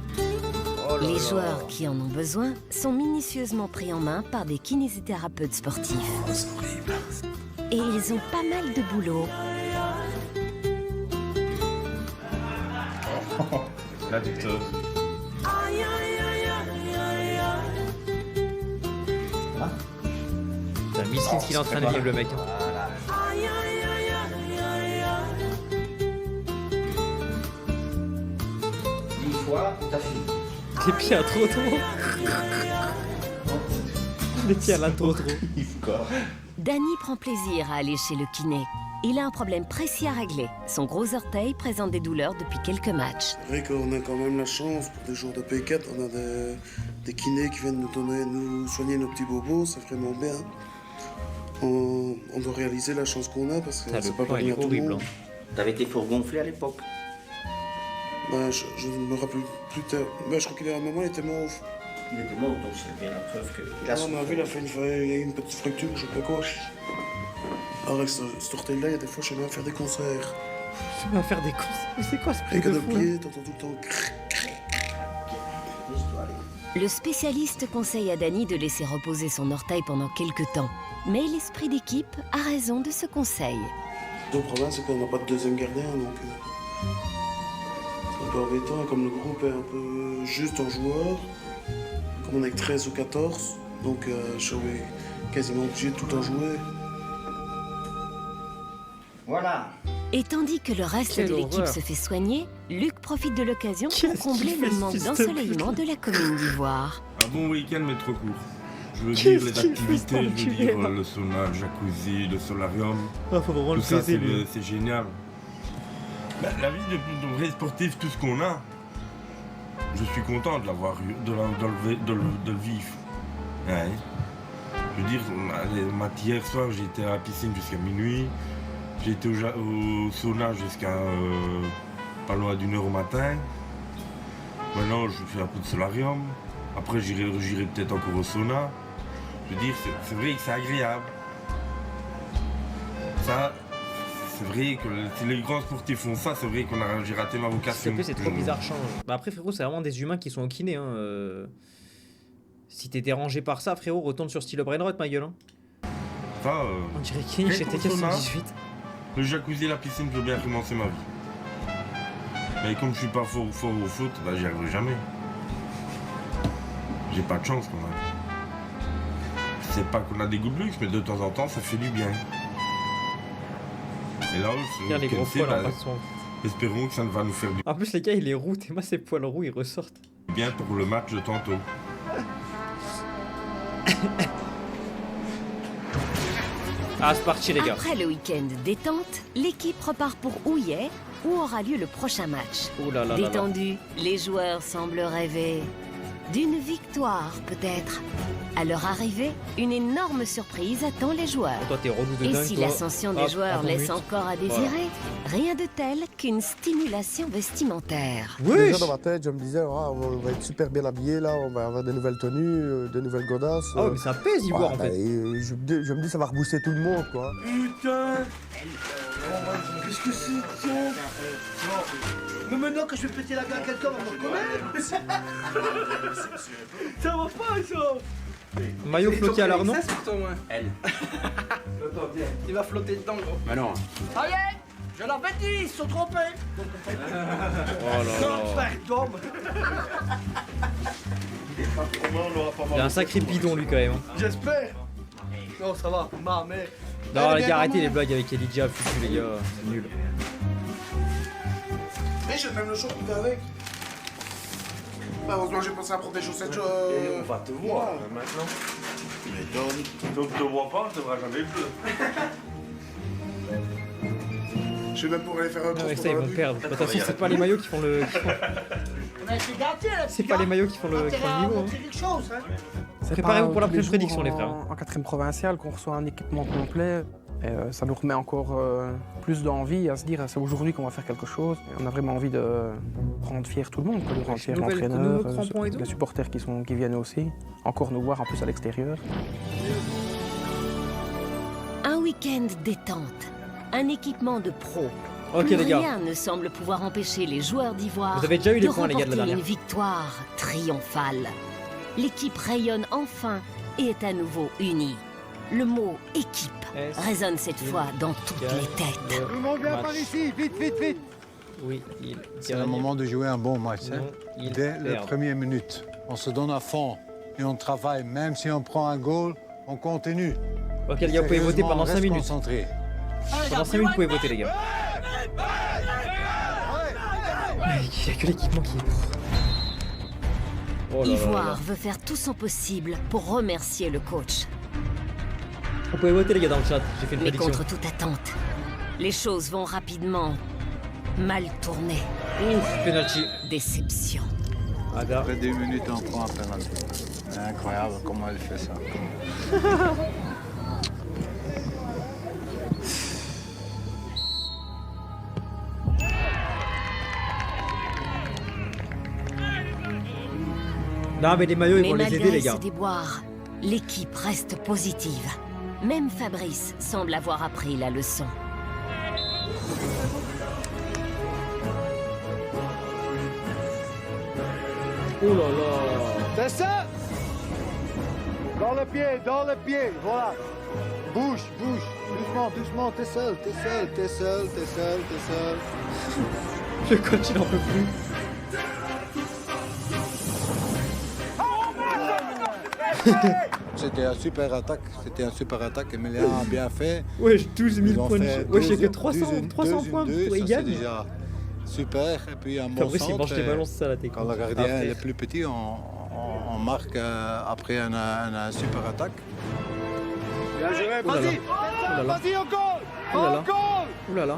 Les joueurs qui en ont besoin sont minutieusement pris en main par des kinésithérapeutes sportifs. Et ils ont pas mal de boulot. La dicteuse. T'as mis ce qu'il est en train de vivre le mec. Une fois, t'as fini. Les pieds à trop. Les pieds à la trop. Danny prend plaisir à aller chez le kiné. Il a un problème précis à régler. Son gros orteil présente des douleurs depuis quelques matchs. C'est vrai qu'on a quand même la chance, pour des jours de P4, on a des kinés qui viennent nous soigner nos petits bobos, c'est vraiment bien. On doit réaliser la chance qu'on a parce que c'est pas donné à tout le monde. T'avais été fort gonflé à l'époque. Bah, je ne me rappelle plus tard. Bah, je crois qu'il y a un moment, il était mauve. Il était mauve, donc c'est bien la preuve qu'il a On a vu, il a fait il y a eu une petite fracture, je sais pas quoi. Alors avec cet orteil-là, il y a des fois, je sais même faire des concerts. Je sais même faire des concerts. Mais c'est quoi ce truc truc de de fou pied, là t'entends tout le temps. Le spécialiste conseille à Danny de laisser reposer son orteil pendant quelques temps. Mais l'esprit d'équipe a raison de ce conseil. Le problème, c'est qu'on n'a pas de deuxième gardien, donc c'est un peu embêtant. Et comme le groupe est un peu juste en joueurs, comme on est que 13 ou 14, donc je suis quasiment obligé de tout en jouer. Voilà. Et tandis que le reste Quelle de l'équipe horreur. se fait soigner, Luc profite de l'occasion pour combler qu'il le fait, ce manque fils de d'ensoleillement pute de la commune d'Ivoire. Un bon week-end, mais trop court. Je veux Qu'est-ce dire les qu'il fait, cet activités, je veux enculé, dire là le sauna, le jacuzzi, le solarium. Ah, faut vraiment tout le ça, baiser, lui. c'est génial. Bah, la vie de vrai sportif, tout ce qu'on a, je suis content de l'avoir eu, de le vivre. Ouais. Je veux dire, hier soir, j'ai été à la piscine jusqu'à minuit. J'ai été au sauna jusqu'à pas loin d'1 heure au matin. Maintenant, je fais un peu de solarium. Après, j'irai peut-être encore au sauna. Je veux dire, c'est vrai que c'est agréable. Ça, c'est vrai que si les grands sportifs font ça, c'est vrai j'ai raté ma vocation. S'il te plaît, c'est trop bizarre, change. Bah après, frérot, c'est vraiment des humains qui sont au kiné. Hein. Si t'es dérangé par ça, frérot, retourne sur Style Brainrot, ma gueule. Hein. Ça, on dirait qu'il chez TK 118. Le jacuzzi et la piscine, je veux bien commencer ma vie. Mais comme je suis pas fort au foot, bah, j'y arriverai jamais. J'ai pas de chance quand même. C'est pas qu'on a des goûts de luxe, mais de temps en temps, ça fait du bien. Et là, Regarde les gros poils en face. espérons que ça ne va nous faire du En plus, les gars, il est roux. Et moi, ces poils roux, ils ressortent. bien pour le match de tantôt. Ah, c'est parti, les gars. Après le week-end détente, l'équipe repart pour Houillet, où aura lieu le prochain match. Oh là là là là. Détendus, les joueurs semblent rêver d'une victoire, peut-être. À leur arrivée, une énorme surprise attend les joueurs. Toi, t'es relou de Et dingue, si toi. l'ascension des Hop, joueurs attends, laisse mute. encore à désirer, rien de tel qu'une stimulation vestimentaire. Déjà dans ma tête, je me disais, on va être super bien habillés là, on va avoir des nouvelles tenues, des nouvelles godasses. Ah ouais, mais ça pèse, Ivoire, en fait. et je me dis, ça va rebooster tout le monde, quoi. Putain qu'est-ce que c'est ça Mais maintenant que je vais péter la gueule à quelqu'un, on va me reconnaître. Ça va pas, ça. Maillot floqué à l'Arnaud. Elle. Il va flotter dedans, gros. Bah non. Ça y est, je l'avais dit, ils se sont trompés. Oh là là. Non, frère, Tom. Il a un sacré bidon, lui, quand même. hein. J'espère. Non, ça va, ma mère. Non, les gars, arrêtez les blagues avec Elijah, foutu, les gars. C'est nul. Mais j'ai même le short qui va avec. Bah, heureusement, j'ai pensé à prendre des chaussettes. Et on va te voir maintenant. Mais donc, te vois pas, on te verra jamais plus. Je vais même pour aller faire un Non, mais transport ça, ils dans la vont rue. perdre. De toute façon, c'est pas les maillots qui font le. On a été gâtés, là. C'est pas les maillots qui font le niveau. hein. montrer quelque chose, hein. C'est Préparez-vous pas pour la tous les prochaine prédiction, jours les frères. En 4ème provinciale qu'on reçoit un équipement complet. Et ça nous remet encore plus d'envie à se dire c'est aujourd'hui qu'on va faire quelque chose. Et on a vraiment envie de rendre fier tout le monde, quoi, de rendre fier l'entraîneur, nouveaux crampons et tout. les supporters qui viennent aussi, encore nous voir en plus à l'extérieur. Un week-end détente, un équipement de pro, Ok, les gars. Rien ne semble pouvoir empêcher les joueurs d'Ivoire Vous avez déjà eu les de points, les gars, de la remporter dernière. une victoire triomphale. L'équipe rayonne enfin et est à nouveau unie. Le mot équipe résonne cette fois dans toutes les têtes. Tout le monde vient par ici, vite, vite, vite. Oui, c'est le moment de jouer un bon match. Hein. ils Dès la perdent. première minute, on se donne à fond et on travaille. Même si on prend un goal, on continue. Ok, les gars, vous pouvez voter pendant 5 minutes. Concentré. Pendant 5 minutes, vous pouvez voter, les gars. Il n'y a que l'équipement qui est pour. Oh là là là Ivoire là. veut faire tout son possible pour remercier le coach. Vous pouvez voter, les gars, dans le chat. J'ai fait une Mais prédiction. contre toute attente, les choses vont rapidement mal tourner. Ouf, penalty. Déception. Après 2 minutes, on prend un penalty. C'est incroyable comment elle fait ça. Non, mais les maillots, ils Mais vont les malgré aider, les gars. ce déboire, l'équipe reste positive. Même Fabrice semble avoir appris la leçon. Oh là là. C'est ça. Dans le pied, voilà. Bouge, bouge, doucement, doucement, t'es seul. Le coach, il en peut plus. C'était un super attaque, Emilien a bien fait. Wesh, 12 000 Ils ont points de fait jeu. Wesh, j'ai que 2-1, 300 points pour ça, y c'est gagner. déjà super. Et puis un bon Fabrice, il mange centre. les ballons, c'est ça la technique. Quand le gardien Après. est plus petit, on marque après une super attaque. Bien joué, Oh là là. vas-y. Oh là là. Vas-y, on goal. Oh là là. On goal. Ouh là là.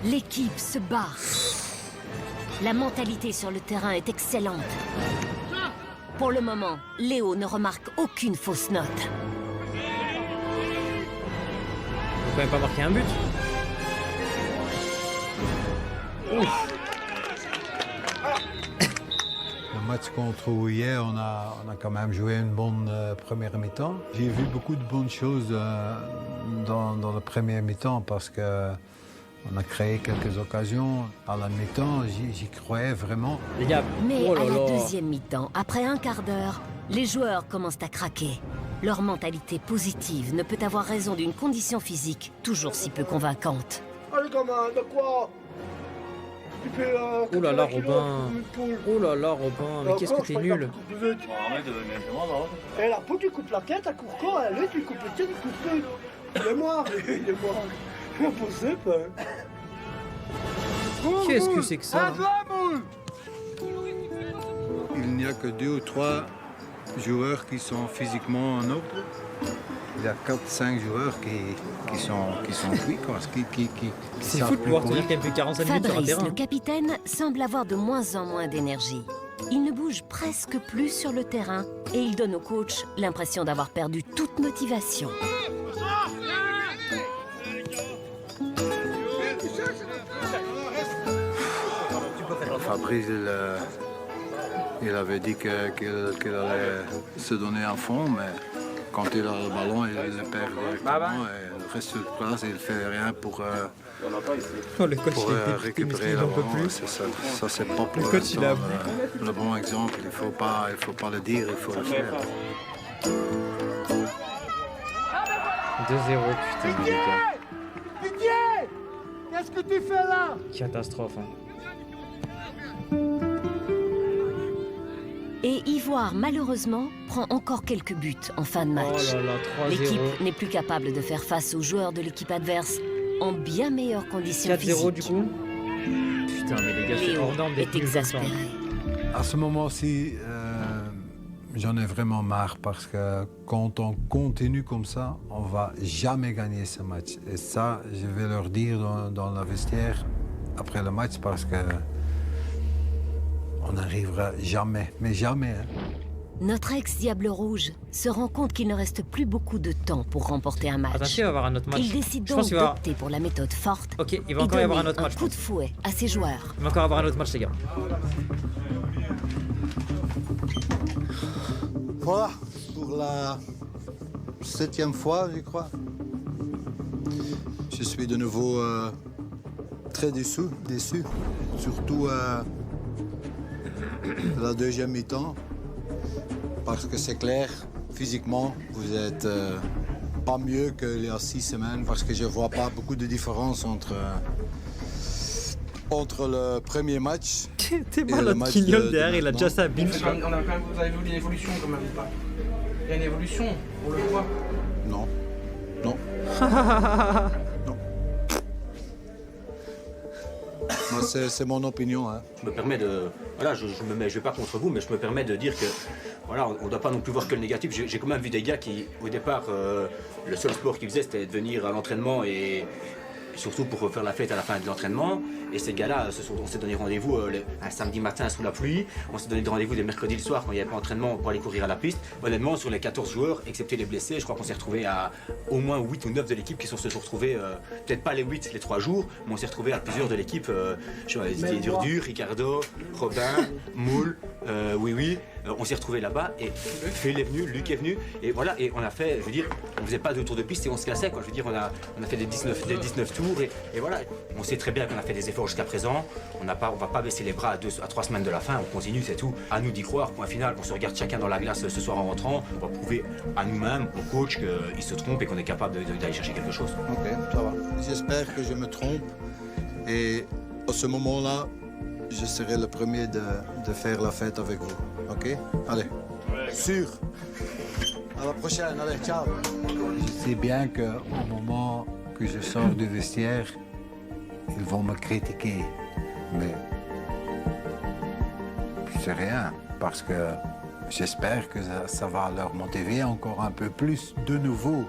L'équipe se bat. La mentalité sur le terrain est excellente. Pour le moment, Léo ne remarque aucune fausse note. Faut quand même pas marquer un but. Ouf. Le match contre hier, on a quand même joué une bonne première mi-temps. J'ai vu beaucoup de bonnes choses dans le premier mi-temps parce que on a créé quelques occasions. À la mi-temps, j'y croyais vraiment. Les gars, Mais oh là à la là. deuxième mi-temps, après un quart d'heure, les joueurs commencent à craquer. Leur mentalité positive ne peut avoir raison d'une condition physique toujours si peu convaincante. Allez, gamin, de quoi Tu fais. Oh là là, 80 kilos, Robin. une poule. Oh là là, Robin. Mais qu'est-ce que t'es nul. Et la poule, tu coupes la tête, elle court quoi? Elle tu coupes le tête, tu coupes le. Il est mort, il est mort. Il a posé, pas. Qu'est-ce que c'est que ça? Il n'y a que 2 ou 3 joueurs qui sont physiquement en ordre. Il y a 4-5 joueurs qui sont cuits, quoi. C'est fou de pouvoir tenir quand même plus 45 minutes sur un Fabrice, terrain. le capitaine, semble avoir de moins en moins d'énergie. Il ne bouge presque plus sur le terrain et il donne au coach l'impression d'avoir perdu toute motivation. Fabrice, il avait dit qu'il allait se donner à fond, mais quand il a le ballon, il le perd directement. Et le reste de place, il ne fait rien pour le coach, pour il est dépité, récupérer il le en peut ballon. plus. Ça c'est pas pour Le coach, il a l'instant, le bon exemple. Il faut pas le dire, il faut le faire. 2-0, putain, les gars. Didier, qu'est-ce que tu fais là? Catastrophe, hein. Et Ivoire, malheureusement, prend encore quelques buts en fin de match. Oh là là, 3-0. L'équipe n'est plus capable de faire face aux joueurs de l'équipe adverse en bien meilleures conditions 4-0 physiques. du coup. Putain, mais les gars, c'est Léo hors norme d'être est nuls comme ça. exaspéré. À ce moment-ci, j'en ai vraiment marre parce que quand on continue comme ça, on va jamais gagner ce match. Et ça, je vais leur dire dans la vestiaire après le match parce que on n'arrivera jamais, mais jamais. Hein. Notre ex-Diable Rouge se rend compte qu'il ne reste plus beaucoup de temps pour remporter un match. Attention, il va y avoir un autre match. Il décide Je donc pense qu'il va y avoir- d'opter pour la méthode forte Ok, il va et encore y avoir un donner autre match. un coup de fouet à ses joueurs. Il va encore y avoir un autre match, les gars. Voilà, pour la 7e fois, je crois. Je suis de nouveau très déçu. Surtout la deuxième mi-temps. Parce que c'est clair, physiquement, vous êtes pas mieux qu'il y a 6 semaines. Parce que je vois pas beaucoup de différence entre le premier match. T'es malade, Quignol derrière, il a déjà sa bille. Vous avez vu une évolution quand même ou pas? Il y a une évolution, on le voit. Non. Moi, c'est mon opinion. Hein. Je me permets de... Voilà, je vais pas contre vous, mais je me permets de dire que... Voilà, on ne doit pas non plus voir que le négatif. J'ai quand même vu des gars qui, au départ, le seul sport qu'ils faisaient, c'était de venir à l'entraînement et surtout pour faire la fête à la fin de l'entraînement. Et ces gars-là, on s'est donné rendez-vous un samedi matin sous la pluie. On s'est donné des rendez-vous des mercredis le soir quand il n'y avait pas d'entraînement pour aller courir à la piste. Honnêtement, sur les 14 joueurs, excepté les blessés, je crois qu'on s'est retrouvés à au moins 8 ou 9 de l'équipe qui se sont retrouvés, peut-être pas les 8 les 3 jours, mais on s'est retrouvés à plusieurs de l'équipe. Je vois, Dur, Ricardo, Robin, Moule, oui. On s'est retrouvés là-bas et Phil est venu, Luc est venu et voilà, et on a fait, je veux dire, on faisait pas de tours de piste et on se cassait quoi. Je veux dire, on a fait des 19 tours et voilà, on sait très bien qu'on a fait des efforts jusqu'à présent. On va pas baisser les bras à 3 semaines de la fin, on continue, c'est tout. À nous d'y croire, point final, on se regarde chacun dans la glace ce soir en rentrant, on va prouver à nous-mêmes, au coach, qu'il se trompe et qu'on est capable d'aller chercher quelque chose. Ok, ça va. J'espère que je me trompe et à ce moment-là, je serai le premier de faire la fête avec vous. Ok? Allez. Sûr. À la prochaine. Allez, ciao. Je sais bien qu'au moment que je sors du vestiaire, ils vont me critiquer. Mais c'est rien, parce que j'espère que ça va leur motiver encore un peu plus de nouveau.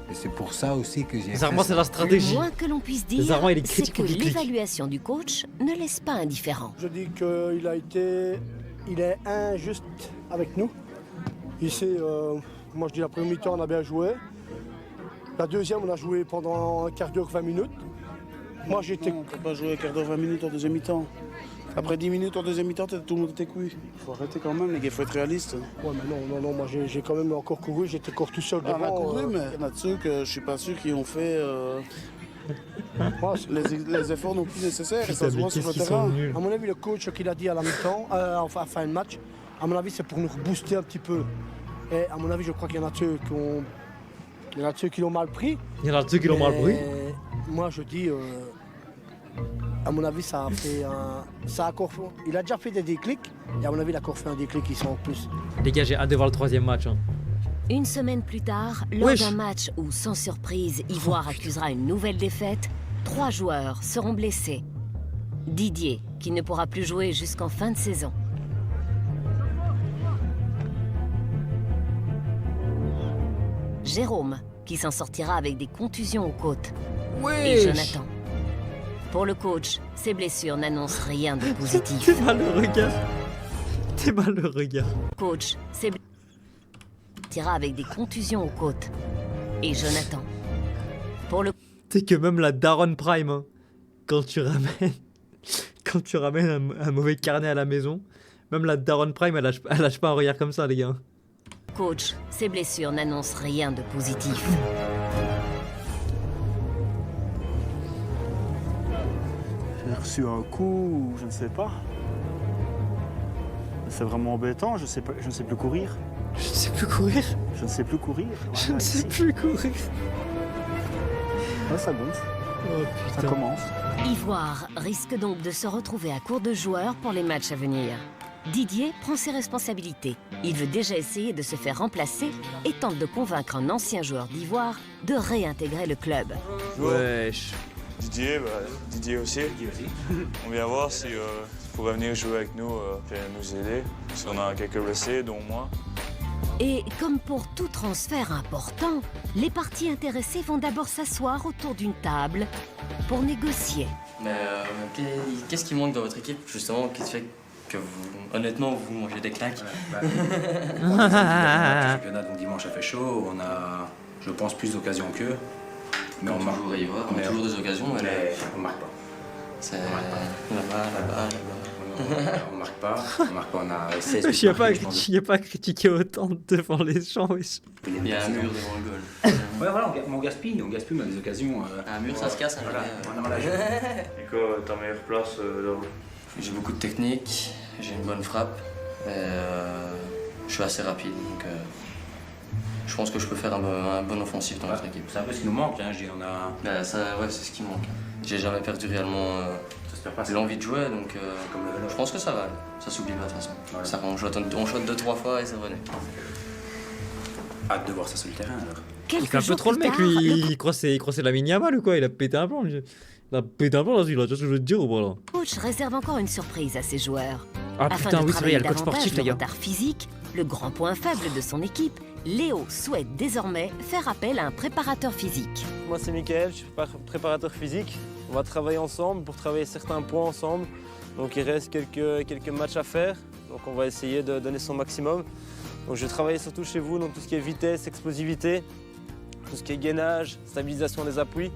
Et c'est pour ça aussi que j'ai... Zarma, c'est la stratégie. Le moins que l'on puisse dire, c'est que l'évaluation du coach ne laisse pas indifférent. Je dis qu'il est injuste avec nous. Ici, moi je dis la première mi-temps, on a bien joué. La deuxième, on a joué pendant un quart d'heure, 20 minutes. Moi j'étais... On ne peut pas jouer un quart d'heure, 20 minutes en deuxième mi-temps. Après 10 minutes en deuxième mi-temps, tout le monde était couillé. Il faut arrêter quand même, les gars, il faut être réaliste. Ouais, mais non, moi j'ai quand même encore couru, j'étais encore tout seul devant. On a couru, mais il y en a de ceux que je suis pas sûr qu'ils ont fait les efforts non plus nécessaires. Et ça se voit sur le terrain. À mon avis, le coach qu'il a dit à la mi-temps, enfin à la fin de match, à mon avis, c'est pour nous rebooster un petit peu. Et à mon avis, je crois qu'il y en a ceux qui l'ont mal pris. Il y en a ceux qui l'ont mal pris. Moi, je dis... à mon avis, ça a fait il a déjà fait des déclics, et à mon avis, il a encore fait un déclic qui sont en plus. Les gars, j'ai hâte de voir le troisième match. Hein. Une semaine plus tard, lors d'un match où, sans surprise, Ivoire accusera une nouvelle défaite, 3 joueurs seront blessés. Didier, qui ne pourra plus jouer jusqu'en fin de saison. Jérôme, qui s'en sortira avec des contusions aux côtes. Et Jonathan. Pour le coach, ces blessures n'annoncent rien de positif. T'es mal le regard. Coach, ces blessures tira avec des contusions aux côtes. Et Jonathan. Pour le... Tu sais que même la Daron Prime, hein, quand tu ramènes un mauvais carnet à la maison, même la Daron Prime, elle lâche pas un regard comme ça, les gars. Coach, ces blessures n'annoncent rien de positif. J'ai reçu un coup, je ne sais pas. C'est vraiment embêtant, je ne sais plus courir. Je ne sais plus courir. Je ne sais plus courir. Je ne sais plus courir. Ouais, ça gonfle. Oh, ça commence. Ivoire risque donc de se retrouver à court de joueurs pour les matchs à venir. Didier prend ses responsabilités. Il veut déjà essayer de se faire remplacer et tente de convaincre un ancien joueur d'Ivoire de réintégrer le club. Wesh. Didier aussi. On vient voir s'il pourrait venir jouer avec nous et nous aider. Si on a quelques blessés, dont moi. Et comme pour tout transfert important, les parties intéressées vont d'abord s'asseoir autour d'une table pour négocier. Mais qu'est-ce qui manque dans votre équipe, justement, qui fait que honnêtement, vous mangez des claques? Championnat, donc dimanche, ça fait chaud. On a, je pense, plus d'occasions qu'eux. Mais on marque. On a toujours des occasions, mais on marque pas. C'est là-bas. On marque pas, on a 16 Je n'y a pas à critiquer autant devant les gens. Wesh. Il y a un mur devant le goal. Ouais, voilà, on gaspille mais des occasions. Un mur, ça se casse. Voilà, on a Et quoi, ta meilleure place là? J'ai beaucoup de technique, j'ai une bonne frappe, et je suis assez rapide. Donc, je pense que je peux faire un bon offensif dans notre équipe. C'est un peu ce qui nous manque, hein, je dis, on a... Ouais, c'est ce qui me manque. J'ai jamais perdu réellement l'envie de jouer, donc je pense que ça va aller. Ça s'oublie pas de toute façon. Voilà. Ça, on shot 2-3 fois et c'est revenu. Hâte de voir ça sur le terrain alors. Il fait un peu trop le mec, lui. Il croisait la Yamal ou quoi? Il a pété un plomb. Il a pété un plomb là-dessus, là. Tu vois ce que je veux te dire ou pas là? Coach réserve encore une surprise à ses joueurs. Ah Afin putain, de oui, c'est vrai, il y a le coach travailler sportif, les davantage gars. le retard physique, le grand point faible de son équipe, Léo souhaite désormais faire appel à un préparateur physique. Moi c'est Mickaël, je suis préparateur physique. On va travailler ensemble pour travailler certains points ensemble. Donc il reste quelques matchs à faire. Donc on va essayer de donner son maximum. Donc je vais travailler surtout chez vous, donc tout ce qui est vitesse, explosivité, tout ce qui est gainage, stabilisation des appuis.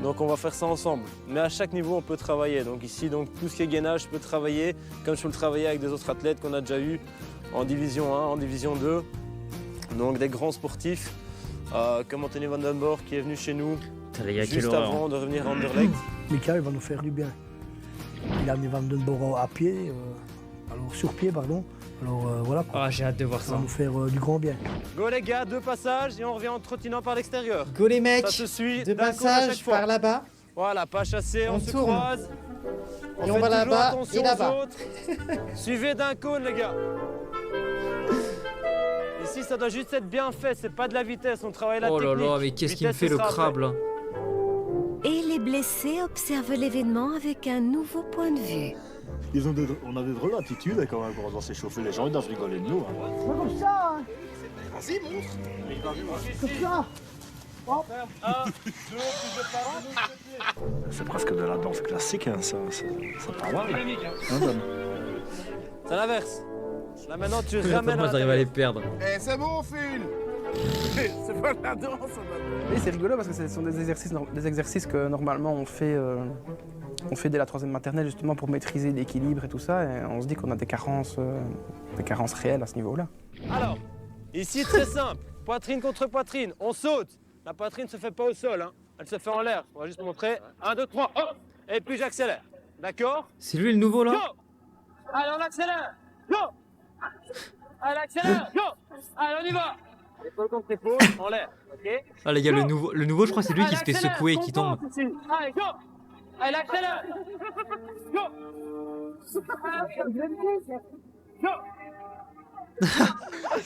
Donc on va faire ça ensemble. Mais à chaque niveau on peut travailler. Donc ici donc tout ce qui est gainage je peux travailler comme je peux le travailler avec des autres athlètes qu'on a déjà eu en division 1, en division 2. Donc des grands sportifs comme Anthony Van Den Borg qui est venu chez nous juste avant de revenir à Anderlecht. Mickaël va nous faire du bien. Il a amené Van Den Borg à pied, sur pied pardon. Alors voilà. Ah, j'ai hâte de voir ça. Ça va nous faire du grand bien. Go les gars, 2 passages et on revient en trottinant par l'extérieur. Go les mecs. Ça se suit. 2 passages par là-bas. Voilà, pas chassé, on se tourne. croise. Et on va là-bas et là-bas. Suivez d'un cône les gars. Ici ça doit juste être bien fait, c'est pas de la vitesse, on travaille la technique. Oh là là, mais qu'est-ce qu'il me fait le crabe là? Et les blessés observent l'événement avec un nouveau point de vue. On a des drôles d'attitudes quand même quand on doit s'échauffer, les gens ils doivent rigoler de nous. Pas comme ça hein. Vas-y, montre. Comme ça. C'est presque de la danse classique, hein. Ça part mal. C'est l'inverse. Là maintenant tu Moi ramènes j'arrive à les perdre. Eh, c'est bon, Phil. C'est pas de la danse, Oui, c'est rigolo parce que ce sont des exercices que normalement on fait dès la 3e maternelle justement pour maîtriser l'équilibre et tout ça. Et on se dit qu'on a des carences réelles à ce niveau-là. Alors, ici très simple, poitrine contre poitrine, on saute. La poitrine ne se fait pas au sol, hein. Elle se fait en l'air. On va juste montrer. 1, 2, 3, hop. Et puis j'accélère. D'accord? C'est lui le nouveau là? Go. Allez, on accélère. Go. Allez, accélère. Go. Allez, on y va. Épaule contre épaule, en l'air. Ok? Ah les gars, le nouveau je crois c'est lui qui se fait secouer et qui tombe. Allez, go. Allez, accélère. Go. Go.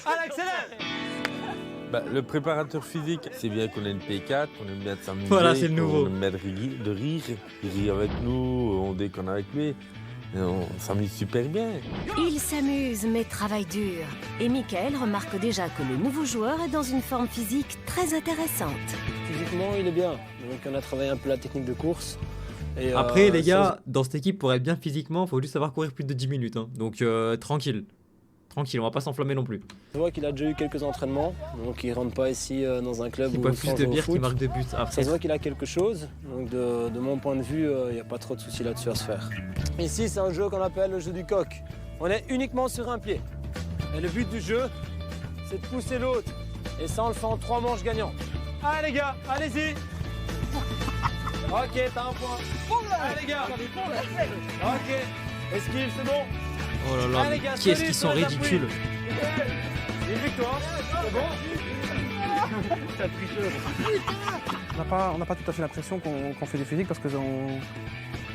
Allez, accélère. Bah, le préparateur physique, c'est bien qu'on ait une P4, qu'on aime bien de s'amuser, voilà, c'est le nouveau. On aime bien de rire, il rit avec nous, on déconne avec lui, et on s'amuse super bien. Il s'amuse mais travaille dur. Et Mickaël remarque déjà que le nouveau joueur est dans une forme physique très intéressante. Physiquement, il est bien. Donc on a travaillé un peu la technique de course. Et après les gars, dans cette équipe pour être bien physiquement, il faut juste savoir courir plus de 10 minutes. Hein. Donc tranquille. Tranquille, on va pas s'enflammer non plus. Je vois qu'il a déjà eu quelques entraînements, donc il rentre pas ici dans un club où il boit plus de bière qu'il marque de buts après. Ça se voit qu'il a quelque chose, donc de mon point de vue, il n'y a pas trop de soucis là-dessus à se faire. Ici, c'est un jeu qu'on appelle le jeu du coq. On est uniquement sur un pied. Et le but du jeu, c'est de pousser l'autre. Et ça, on le fait en 3 manches gagnantes. Allez les gars, allez-y. Ok, t'as un point. Allez les gars. Ok, esquive, c'est bon. Oh là là, mais qu'est-ce qu'ils sont ridicules. Une victoire, c'est bon. On n'a pas tout à fait l'impression qu'on fait du physique parce que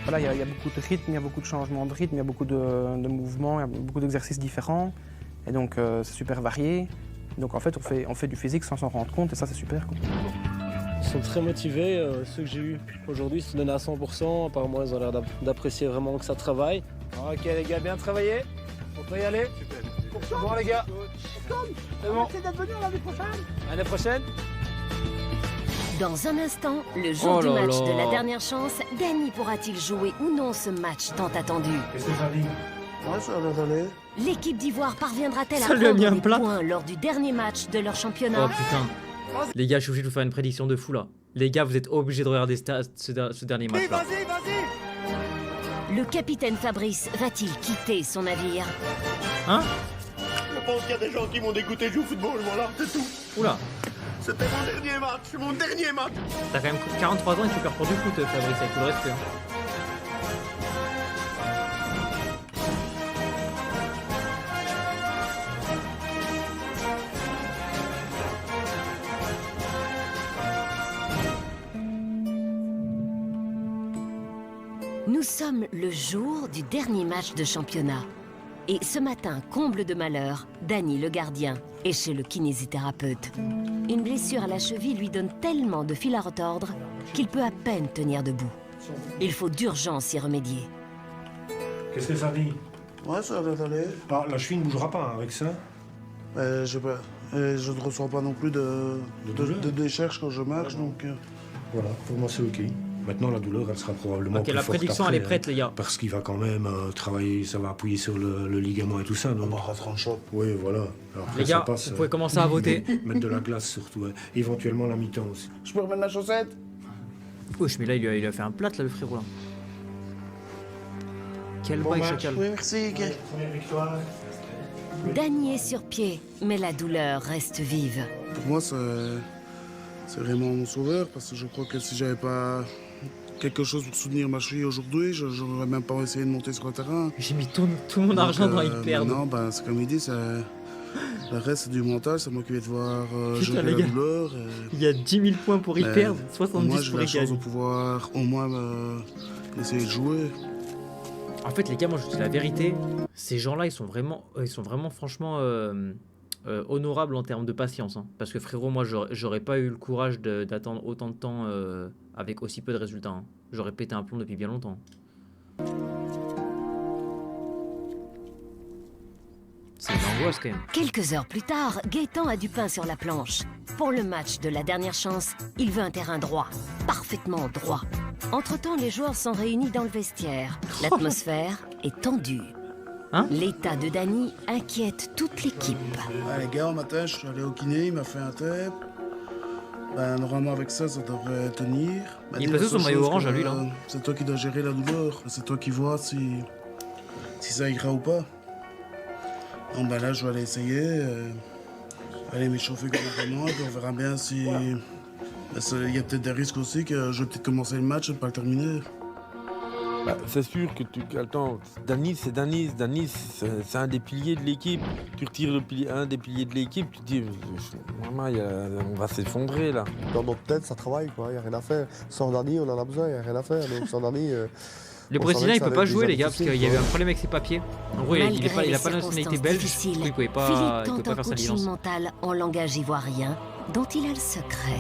voilà, il y a beaucoup de rythme, il y a beaucoup de changements de rythme, il y a beaucoup de mouvements, il y a beaucoup d'exercices différents. Et donc c'est super varié. Donc en fait on fait du physique sans s'en rendre compte et ça c'est super. Quoi. Ils sont très motivés, ceux que j'ai eu aujourd'hui se donnent à 100%. Apparemment ils ont l'air d'apprécier vraiment que ça travaille. Ok les gars, bien travaillé. On peut y aller. C'est bon les gars. C'est bon. Merci d'être venu l'année prochaine. L'année prochaine. Dans un instant, le jour du match de la dernière chance, Danny pourra-t-il jouer ou non ce match tant attendu? Qu'est-ce que ça dit? Ouais, ça va aller. L'équipe d'Ivoire parviendra-t-elle à Ça lui a prendre mis un des plat. points lors du dernier match de leur championnat? Oh putain. Les gars, je suis obligé de vous faire une prédiction de fou là. Les gars, vous êtes obligés de regarder ce dernier match là. Vas-y. Le capitaine Fabrice va-t-il quitter son navire? Hein? Je pense qu'il y a des gens qui m'ont dégoûté de jouer au football, voilà, c'est tout. Oula. C'était mon dernier match. T'as quand même 43 ans et tu perds pour du foot, Fabrice, avec tout le respect. Hein. Nous sommes le jour du dernier match de championnat. Et ce matin, comble de malheur, Danny, le gardien, est chez le kinésithérapeute. Une blessure à la cheville lui donne tellement de fil à retordre qu'il peut à peine tenir debout. Il faut d'urgence y remédier. Qu'est-ce que ça dit? Ouais, ça va aller. Ah, la cheville ne bougera pas avec ça? Je sais pas. Je ne ressens pas non plus de décharge quand je marche, donc... Voilà, pour moi c'est ok. Maintenant, la douleur, elle sera probablement Ok, plus la forte prédiction, après, elle est prête, les gars. Parce qu'il va quand même travailler, ça va appuyer sur le ligament et tout ça. Donc... Oui, voilà. Alors, après, Les gars, ça passe, vous pouvez commencer à voter. Mettre de la glace surtout, éventuellement la mi-temps aussi. Je peux remettre ma chaussette? Wesh, mais là, il a fait un plat, là, le frérot, là. Quel Bon bail match. chacal. Oui, merci. Première victoire. Danny est sur pied, mais la douleur reste vive. Pour moi, c'est vraiment mon sauveur, parce que je crois que si j'avais pas quelque chose pour soutenir ma cheville aujourd'hui, je n'aurais même pas essayé de monter sur le terrain. J'ai mis tout mon argent dans Hyper. Non, ben, c'est comme il dit, le reste c'est du mental, c'est moi qui vais devoir Putain, gérer les la gars, douleur. il y a 10 000 points pour y perdre, 70 moi, j'ai pour la y chance de gagner. pouvoir au moins essayer de jouer. En fait, les gars, moi je vous dis la vérité, ces gens-là, ils sont vraiment franchement honorables en termes de patience. Hein. Parce que frérot, moi, j'aurais pas eu le courage d'attendre autant de temps avec aussi peu de résultats. Hein. J'aurais pété un plomb depuis bien longtemps. C'est une angoisse quand même. Quelques heures plus tard, Gaëtan a du pain sur la planche. Pour le match de la dernière chance, il veut un terrain droit, parfaitement droit. Entre-temps, les joueurs sont réunis dans le vestiaire. L'atmosphère est tendue. Hein? L'état de Danny inquiète toute l'équipe. Ah, les gars, au matin, je suis allé au kiné, il m'a fait un tape. Ben, normalement, avec ça, ça devrait tenir. Il est passé son maillot orange à lui, là. C'est toi qui dois gérer la douleur. C'est toi qui vois si ça ira ou pas. Bon, ben là, je vais aller essayer. Aller m'échauffer complètement, et puis on verra bien si... Il y a peut-être des risques aussi que je vais peut-être commencer le match et ne pas le terminer. Bah, c'est sûr que attends, Danny, c'est un des piliers de l'équipe. Tu retires un des piliers de l'équipe, tu te dis, maman, on va s'effondrer là. Dans notre tête, ça travaille, quoi. Il n'y a rien à faire. Sans Danny, on en a besoin, il n'y a rien à faire. Donc sans Danny... Le Brésilien, il peut pas jouer, les gars, parce qu'il y a eu un problème avec ses papiers. En gros, il a pas la nationalité belge, du coup, il pouvait pas Philippe tente un faire sa coaching licence. mental en langage ivoirien, dont il a le secret.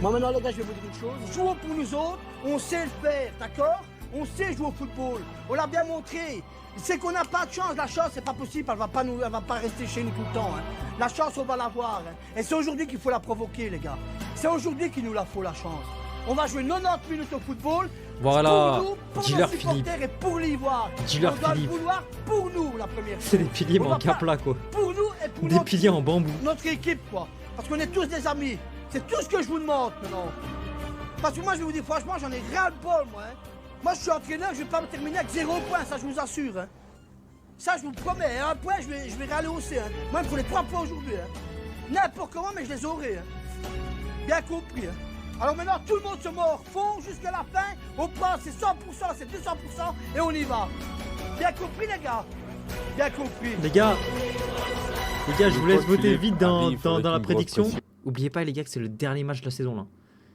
Moi maintenant les gars, je vais vous dire une chose. Jouons pour nous autres, on sait le faire, d'accord? On sait jouer au football, on l'a bien montré. C'est qu'on n'a pas de chance, la chance c'est pas possible, elle va pas rester chez nous tout le temps. Hein. La chance on va l'avoir. Hein. Et c'est aujourd'hui qu'il faut la provoquer les gars. C'est aujourd'hui qu'il nous la faut la chance. On va jouer 90 minutes au football. Voilà, pour nous, pour dis-leur nos supporters Philippe. et pour l'Ivoire. Dis-leur On doit le Philippe. vouloir pour nous la première C'est chose. des piliers mais On en va pas- plat quoi. Pour nous et pour Des piliers en bambou. notre équipe quoi. Parce qu'on est tous des amis. C'est tout ce que je vous demande maintenant. Parce que moi je vais vous dire franchement j'en ai ras le bol moi. Hein. Moi je suis entraîneur, je vais pas me terminer avec 0 points, ça je vous assure. Hein. Ça je vous le promets, un point je vais réaller hausser. Hein. Moi il me faut les 3 points aujourd'hui. Hein. N'importe comment mais je les aurai. Hein. Bien compris. Hein. Alors maintenant tout le monde se mord fond jusqu'à la fin. On pense c'est 100%, c'est 200% et on y va. Bien compris les gars. Bien compris. Les gars, je vous laisse voter vite dans il faudrait la une grosse prédiction. pression. Oubliez pas les gars que c'est le dernier match de la saison là.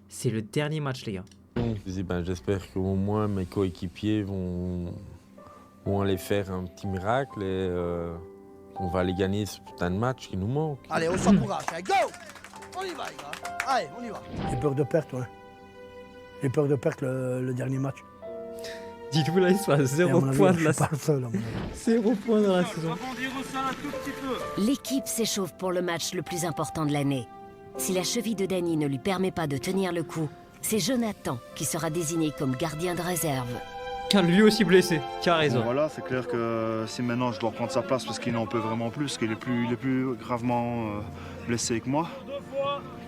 C'est le dernier match les gars. Je dis, j'espère qu'au moins mes coéquipiers vont aller faire un petit miracle et on va aller gagner ce putain de match qui nous manque. Allez, on s'encourage. Allez, go! On y va, les gars. Allez, on y va. J'ai peur de perdre, ouais. J'ai peur de perdre le dernier match. Dites-vous là, ils sont à 0 points de la saison. 0 points dans la saison. L'équipe s'échauffe pour le match le plus important de l'année. Si la cheville de Danny ne lui permet pas de tenir le coup, c'est Jonathan qui sera désigné comme gardien de réserve. Car lui aussi blessé, qui a raison. Bon, voilà, c'est clair que si maintenant je dois prendre sa place parce qu'il n'en peut vraiment plus, parce qu'il est plus gravement blessé que moi,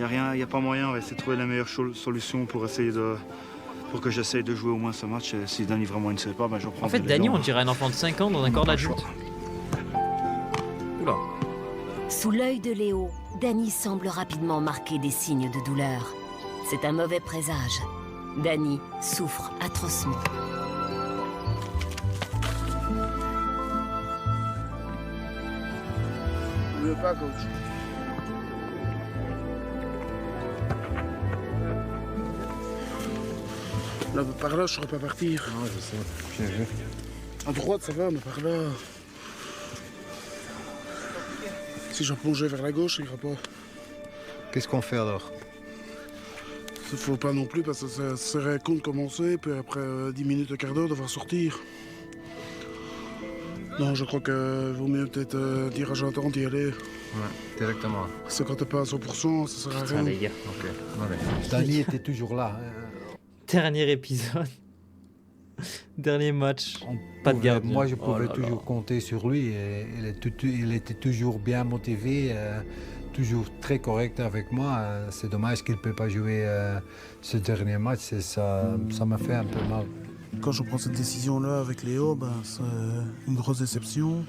il n'y a pas moyen, on va essayer de trouver la meilleure solution pour essayer de pour que j'essaye de jouer au moins ce match. Et si Dani vraiment ne sait pas, ben, je prends. En fait, Dani, on dirait un enfant de 5 ans dans un corps d'adulte. Oula. Sous l'œil de Léo, Dani semble rapidement marquer des signes de douleur. C'est un mauvais présage. Dani souffre atrocement. Je veux pas, coach. Là, par là, je ne saurais pas partir. Non, je sais. J'ai vu. À droite, ça va, mais par là... Si je plongeais vers la gauche, ça ira pas. Qu'est-ce qu'on fait alors? Il faut pas non plus, parce que ça serait con de commencer, puis après 10 minutes, un quart d'heure, devoir sortir. Non, je crois qu'il vaut mieux peut-être dire à Jonathan d'y aller. Ouais, directement. Parce que quand t'es pas à 100%, ça sert à rien. les gars. Ok. Allez. Dani était toujours là. Dernier épisode. Dernier match. Pas de gardien. Moi, je pouvais là toujours là. compter sur lui. Et il était toujours bien motivé, toujours très correct avec moi. C'est dommage qu'il ne peut pas jouer ce dernier match. Et ça m'a fait un peu mal. Quand je prends cette décision-là avec Léo, ben, c'est une grosse déception.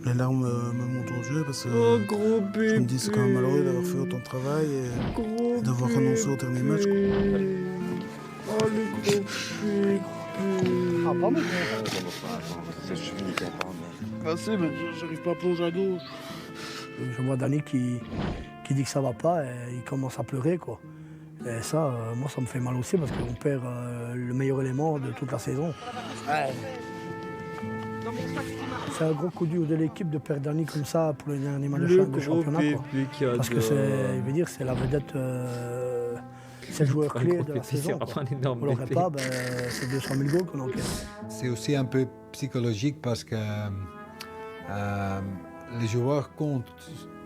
Les larmes me montent aux yeux parce que gros bébé. je me dis que c'est quand même malheureux d'avoir fait autant de travail et d'avoir renoncé au dernier match. Oh, le gros bébé. Ah, pas mal. Ah si, mais j'arrive pas à plonger à gauche. Je vois Dani qui dit que ça va pas et il commence à pleurer, quoi. Et ça, moi, ça me fait mal aussi parce qu'on perd le meilleur élément de toute la saison. Ouais. C'est un gros coup dur de l'équipe de perdre Dani comme ça pour les derniers matchs de championnat, quoi. Parce que je veux dire, c'est la vedette, c'est le joueur clé de la saison. On l'aurait pas, ben, c'est 200 000 goals qu'on encaisse. C'est aussi un peu psychologique parce que les joueurs comptent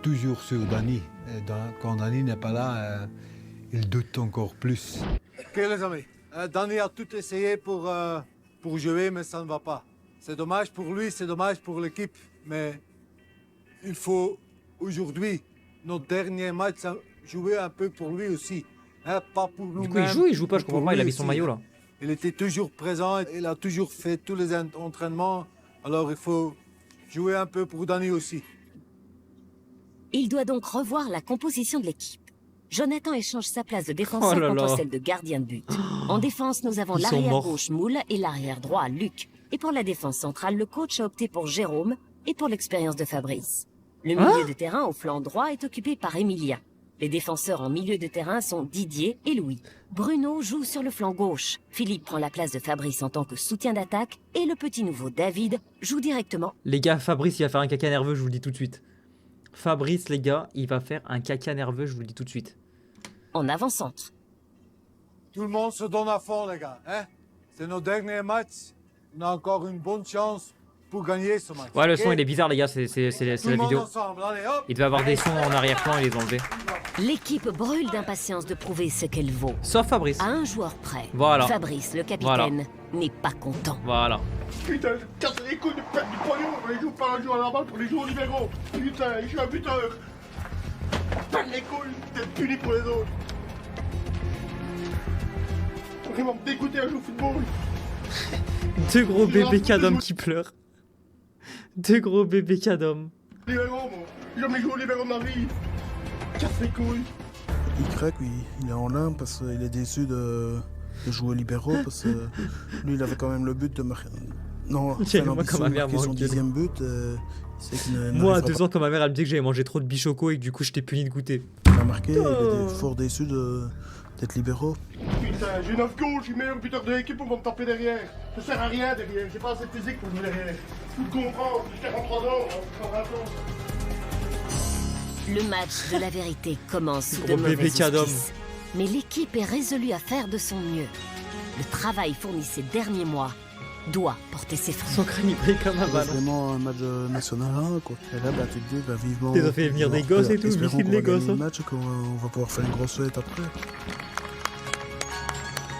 toujours sur Dani. Et quand Dani n'est pas là, ils doutent encore plus. Ok les amis, Dani a tout essayé pour jouer, mais ça ne va pas. C'est dommage pour lui, c'est dommage pour l'équipe, mais il faut aujourd'hui, notre dernier match, jouer un peu pour lui aussi. Hein, pas pour nous-mêmes. Du coup, il joue pas, je comprends pas, il a mis son maillot là. Il était toujours présent, il a toujours fait tous les entraînements, alors il faut jouer un peu pour Dani aussi. Il doit donc revoir la composition de l'équipe. Jonathan échange sa place de défenseur contre celle de gardien de but. En défense, nous avons l'arrière gauche Moule et l'arrière droit Luc. Et pour la défense centrale, le coach a opté pour Jérôme et pour l'expérience de Fabrice. Le milieu de terrain au flanc droit est occupé par Emilien. Les défenseurs en milieu de terrain sont Didier et Louis. Bruno joue sur le flanc gauche. Philippe prend la place de Fabrice en tant que soutien d'attaque. Et le petit nouveau David joue directement. Les gars, Fabrice, il va faire un caca nerveux, je vous le dis tout de suite. Fabrice, les gars, il va faire un caca nerveux, je vous le dis tout de suite. En avant-centre. Tout le monde se donne à fond, les gars. Hein? C'est nos derniers matchs. On a encore une bonne chance pour gagner ce match. Ouais, le son, il est bizarre, les gars, c'est la vidéo. Ensemble. Allez, hop. Il devait avoir des sons en arrière-plan et les enlever. L'équipe brûle d'impatience de prouver ce qu'elle vaut. Sauf Fabrice. À un joueur près. Voilà. Fabrice, le capitaine, n'est pas content. Voilà. Putain, casse les couilles de perdre du pognon. On joue pas un joueur normal pour les joueurs libéraux. Putain, je suis un buteur. Perdre les couilles d'être puni pour les autres. Vraiment dégoûté à jouer au football. Deux gros bébés cadom qui pleurent. Deux gros bébés cadom. Libéraux, moi. J'ai jamais joué au libéraux de ma vie. Casse les couilles. Il craque, oui. Il est en larmes parce qu'il est déçu de jouer libéraux parce que lui, il avait quand même le but de marquer. Non, c'est l'ambition de marquer son 10e but. Moi, à 2 ans, quand ma mère elle me disait que j'avais mangé trop de bichoco et que du coup, j'étais puni de goûter. Il a marqué, il était fort déçu d'être libéraux. Putain, j'ai 9 goals, je suis meilleur buteur de l'équipe, on va me taper derrière. Ça sert à rien derrière, j'ai pas assez de physique pour jouer derrière. Faut le comprendre, j'ai 43 ans, hein, 20 ans. Le match de la vérité commence sous de Gros mauvais bébé cadom. auspices. Mais l'équipe est résolue à faire de son mieux. Le travail fourni ces derniers mois doit porter ses fruits. Son crâne il brille comme un ballon. C'est vraiment un match national, hein, quoi. Et là, bah, tu te dis, bah, vivement. Ils ont fait venir des gosses et tout, espérons ils qu'on les va gagner gosses. le match et qu'on va pouvoir faire une grosse fête après.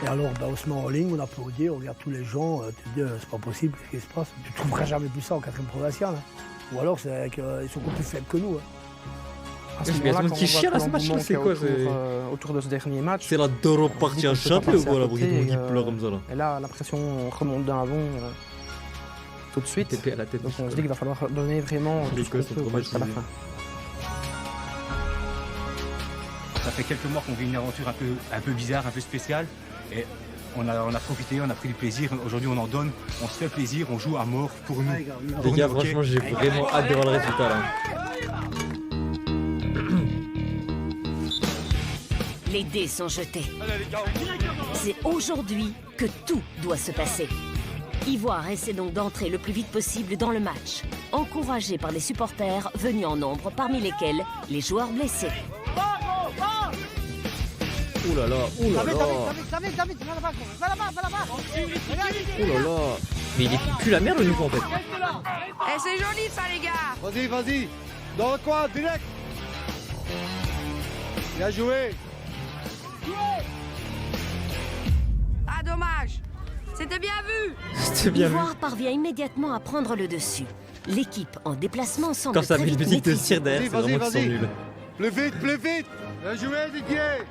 Et alors, bah, on se met en ligne, on applaudit, on regarde tous les gens, tu te dis, c'est pas possible, qu'est-ce qui se passe? Tu trouveras jamais plus ça en 4e provinciale. Hein. Ou alors, c'est qu'ils sont beaucoup plus faibles que nous. Hein. À ce Il y a tout moment-là, le monde quand qui on voit chie tout à ce match-là, l'engouement c'est qu'il y a quoi autour de ce dernier match. C'est la Doro partie en champion ou quoi, la brigade qui et, pleure comme ça là. Et là, la pression remonte d'un bond tout de suite. TP à la tête. Donc on se dit qu'il va falloir donner vraiment tout ce qu'on peut jusqu'à la fin. Ça fait quelques mois qu'on vit une aventure un peu bizarre, un peu spéciale. Et on a profité, on a pris du plaisir. Aujourd'hui, on en donne, on se fait plaisir, on joue à mort pour nous. Les gars, franchement, j'ai vraiment hâte de voir le résultat là. Les dés sont jetés. C'est aujourd'hui que tout doit se passer. Ivoire essaie donc d'entrer le plus vite possible dans le match, encouragé par des supporters venus en nombre, parmi lesquels les joueurs blessés. Ouh là là, ouh là là. Oh là là. Mais il pue la merde le nouveau en fait. Eh, c'est joli ça les gars. Vas-y, vas-y. Dans le coin, direct. Bien joué. Ah dommage. C'était bien vu. C'était bien vu. Ivoire parvient immédiatement à prendre le dessus. L'équipe en déplacement semble Quand ça très met une vite musique de maîtrisée. cire derrière, c'est vraiment qu'ils sont nuls. Plus vite, plus vite. Bien joué, Didier.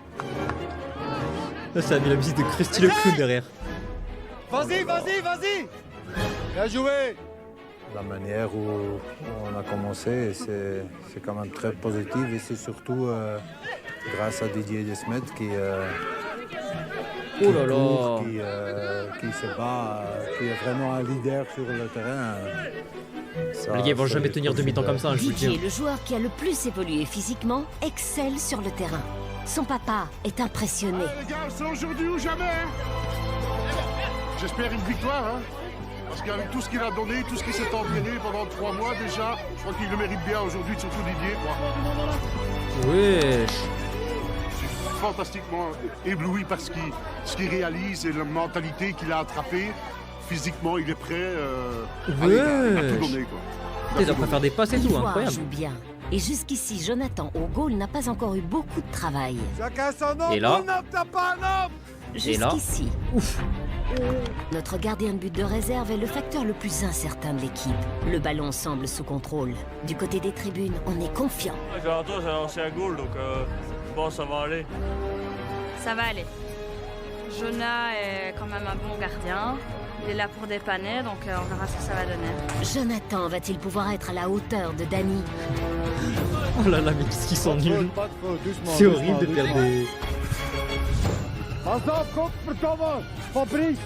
Là, ça a mis la musique de Krusty le clown derrière. Vas-y, vas-y, vas-y. Bien joué. La manière où on a commencé, c'est quand même très positif et c'est surtout grâce à Didier Desmet qui Oh là là. court, qui se bat, qui est vraiment un leader sur le terrain. Ça, Les gars, ils vont ça, jamais je tenir trouve demi-temps super. comme ça, hein, je vous le Didier, dis. le joueur qui a le plus évolué physiquement, excelle sur le terrain. Son papa est impressionné. Les gars, c'est aujourd'hui ou jamais. Hein. J'espère une victoire. Hein. Parce qu'avec tout ce qu'il a donné, tout ce qu'il s'est entraîné pendant 3 mois déjà, je crois qu'il le mérite bien aujourd'hui, surtout Didier. Wesh. Je suis fantastiquement ébloui par ce qu'il réalise et la mentalité qu'il a attrapée. Physiquement, il est prêt à tout donner. Il doit pas faire des passes et tout, Ivoire incroyable. joue bien. Et jusqu'ici, Jonathan au goal n'a pas encore eu beaucoup de travail. Chacun son nom. Et là Ton homme, t'as pas un homme. Et là Jusqu'ici, ouf. notre gardien de but de réserve est le facteur le plus incertain de l'équipe. Le ballon semble sous contrôle. Du côté des tribunes, on est confiant. Jonathan, j'ai lancé un goal, donc je pense que ça va aller. Ça va aller. Jonah est quand même un bon gardien. Il est là pour dépanner, donc on verra ce que ça va donner. Jonathan va-t-il pouvoir être à la hauteur de Dany? Oh là là, mais qu'est-ce qu'ils sont nuls. Pas de faute, doucement, C'est doucement, horrible de perdre doucement. des... Ensemble, compte pour Thomas. Fabrice.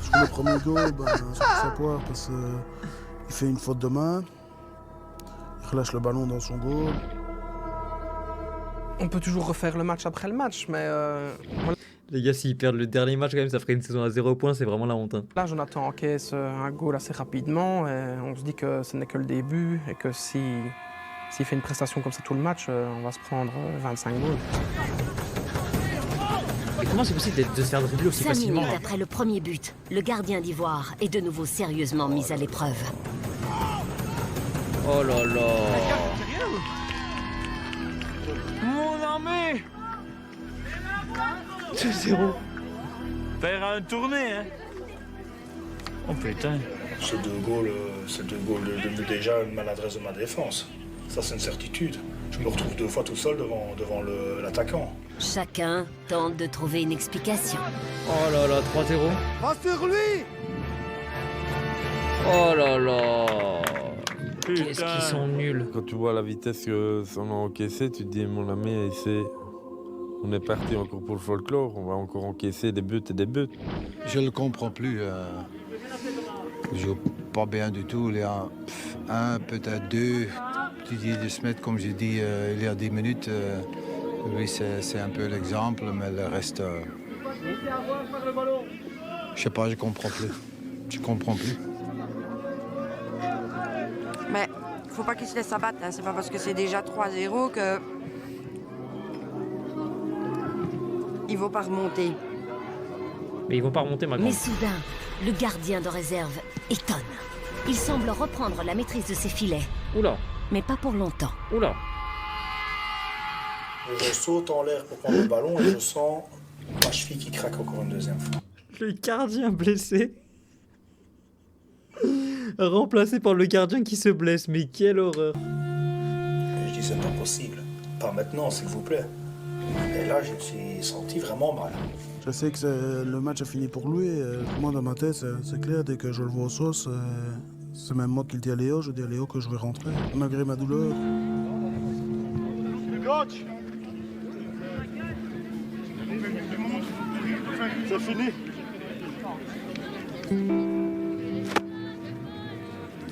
Sur le premier goal, c'est pour sa poire parce qu'il fait une faute de main. Il relâche le ballon dans son goal. On peut toujours refaire le match après le match, mais voilà. Les gars, s'ils perdent le dernier match, quand même, ça ferait une saison à 0 points, c'est vraiment la honte. Hein. Là, Jonathan encaisse un goal assez rapidement. Et on se dit que ce n'est que le début et que s'il fait une prestation comme ça tout le match, on va se prendre 25 goals. Mais comment c'est possible de se faire dribbler aussi 5 facilement minutes là après le premier but, le gardien d'Ivoire est de nouveau sérieusement mis à l'épreuve. Oh là là. Mon armée. C'est 0. Faire une tournée, hein. Oh putain. Ces deux goals de but déjà une maladresse de ma défense. Ça, c'est une certitude. Je me retrouve 2 fois tout seul devant l'attaquant. Chacun tente de trouver une explication. Oh là là, 3-0. Va sur lui. Oh là là. Qu'est-ce qu'ils sont nuls. Quand tu vois la vitesse que ça a encaissé, tu te dis, mon ami, on est parti encore pour le folklore, on va encore encaisser des buts et des buts. Je ne le comprends plus. Il joue pas bien du tout. Il y a un, peut-être 2. Didier Desmet, comme j'ai dit il y a 10 minutes, lui c'est un peu l'exemple, mais le reste, je sais pas, je comprends plus. Je comprends plus. Mais faut pas qu'il se laisse abattre, hein. C'est pas parce que c'est déjà 3-0 que il vaut pas remonter. Mais ils vont pas remonter, ma grande. Mais soudain, le gardien de réserve étonne. Il semble reprendre la maîtrise de ses filets. Oula. Mais pas pour longtemps. Oula. Je saute en l'air pour prendre le ballon et je sens ma cheville qui craque encore une deuxième fois. Le gardien blessé. Remplacé par le gardien qui se blesse, mais quelle horreur. Je dis c'est pas possible. Pas maintenant, s'il vous plaît. Et là, je me suis senti vraiment mal. Je sais que le match a fini pour lui. Moi, dans ma tête, c'est clair, dès que je le vois au sauce, c'est même moi qui le dis à Léo. Je dis à Léo que je vais rentrer, malgré ma douleur. Le coach. C'est fini.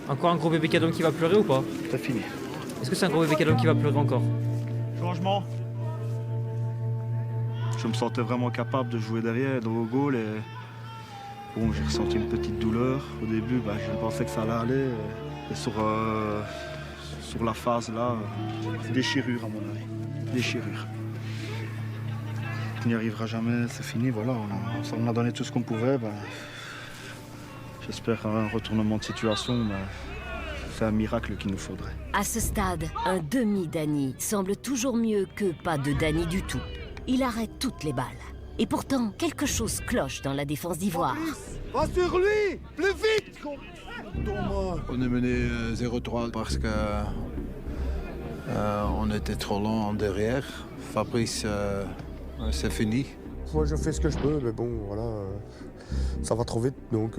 Encore un gros bébé Cadom qui va pleurer ou pas? C'est fini. Est-ce que c'est un gros bébé Cadom qui va pleurer encore? Changement. Je me sentais vraiment capable de jouer derrière, dans le goal. Et bon, j'ai ressenti une petite douleur. Au début, je pensais que ça allait aller. Et sur la phase là, déchirure à mon avis. Déchirure. Il n'y arrivera jamais, c'est fini, voilà. On a donné tout ce qu'on pouvait. J'espère un retournement de situation. C'est un miracle qu'il nous faudrait. À ce stade, un demi-Dany semble toujours mieux que pas de Dany du tout. Il arrête toutes les balles. Et pourtant, quelque chose cloche dans la défense d'Ivoire. Va sur lui! Plus vite! On est mené 0-3 parce que on était trop lent derrière. Fabrice, c'est fini. Moi, je fais ce que je peux, mais bon, voilà, ça va trop vite, donc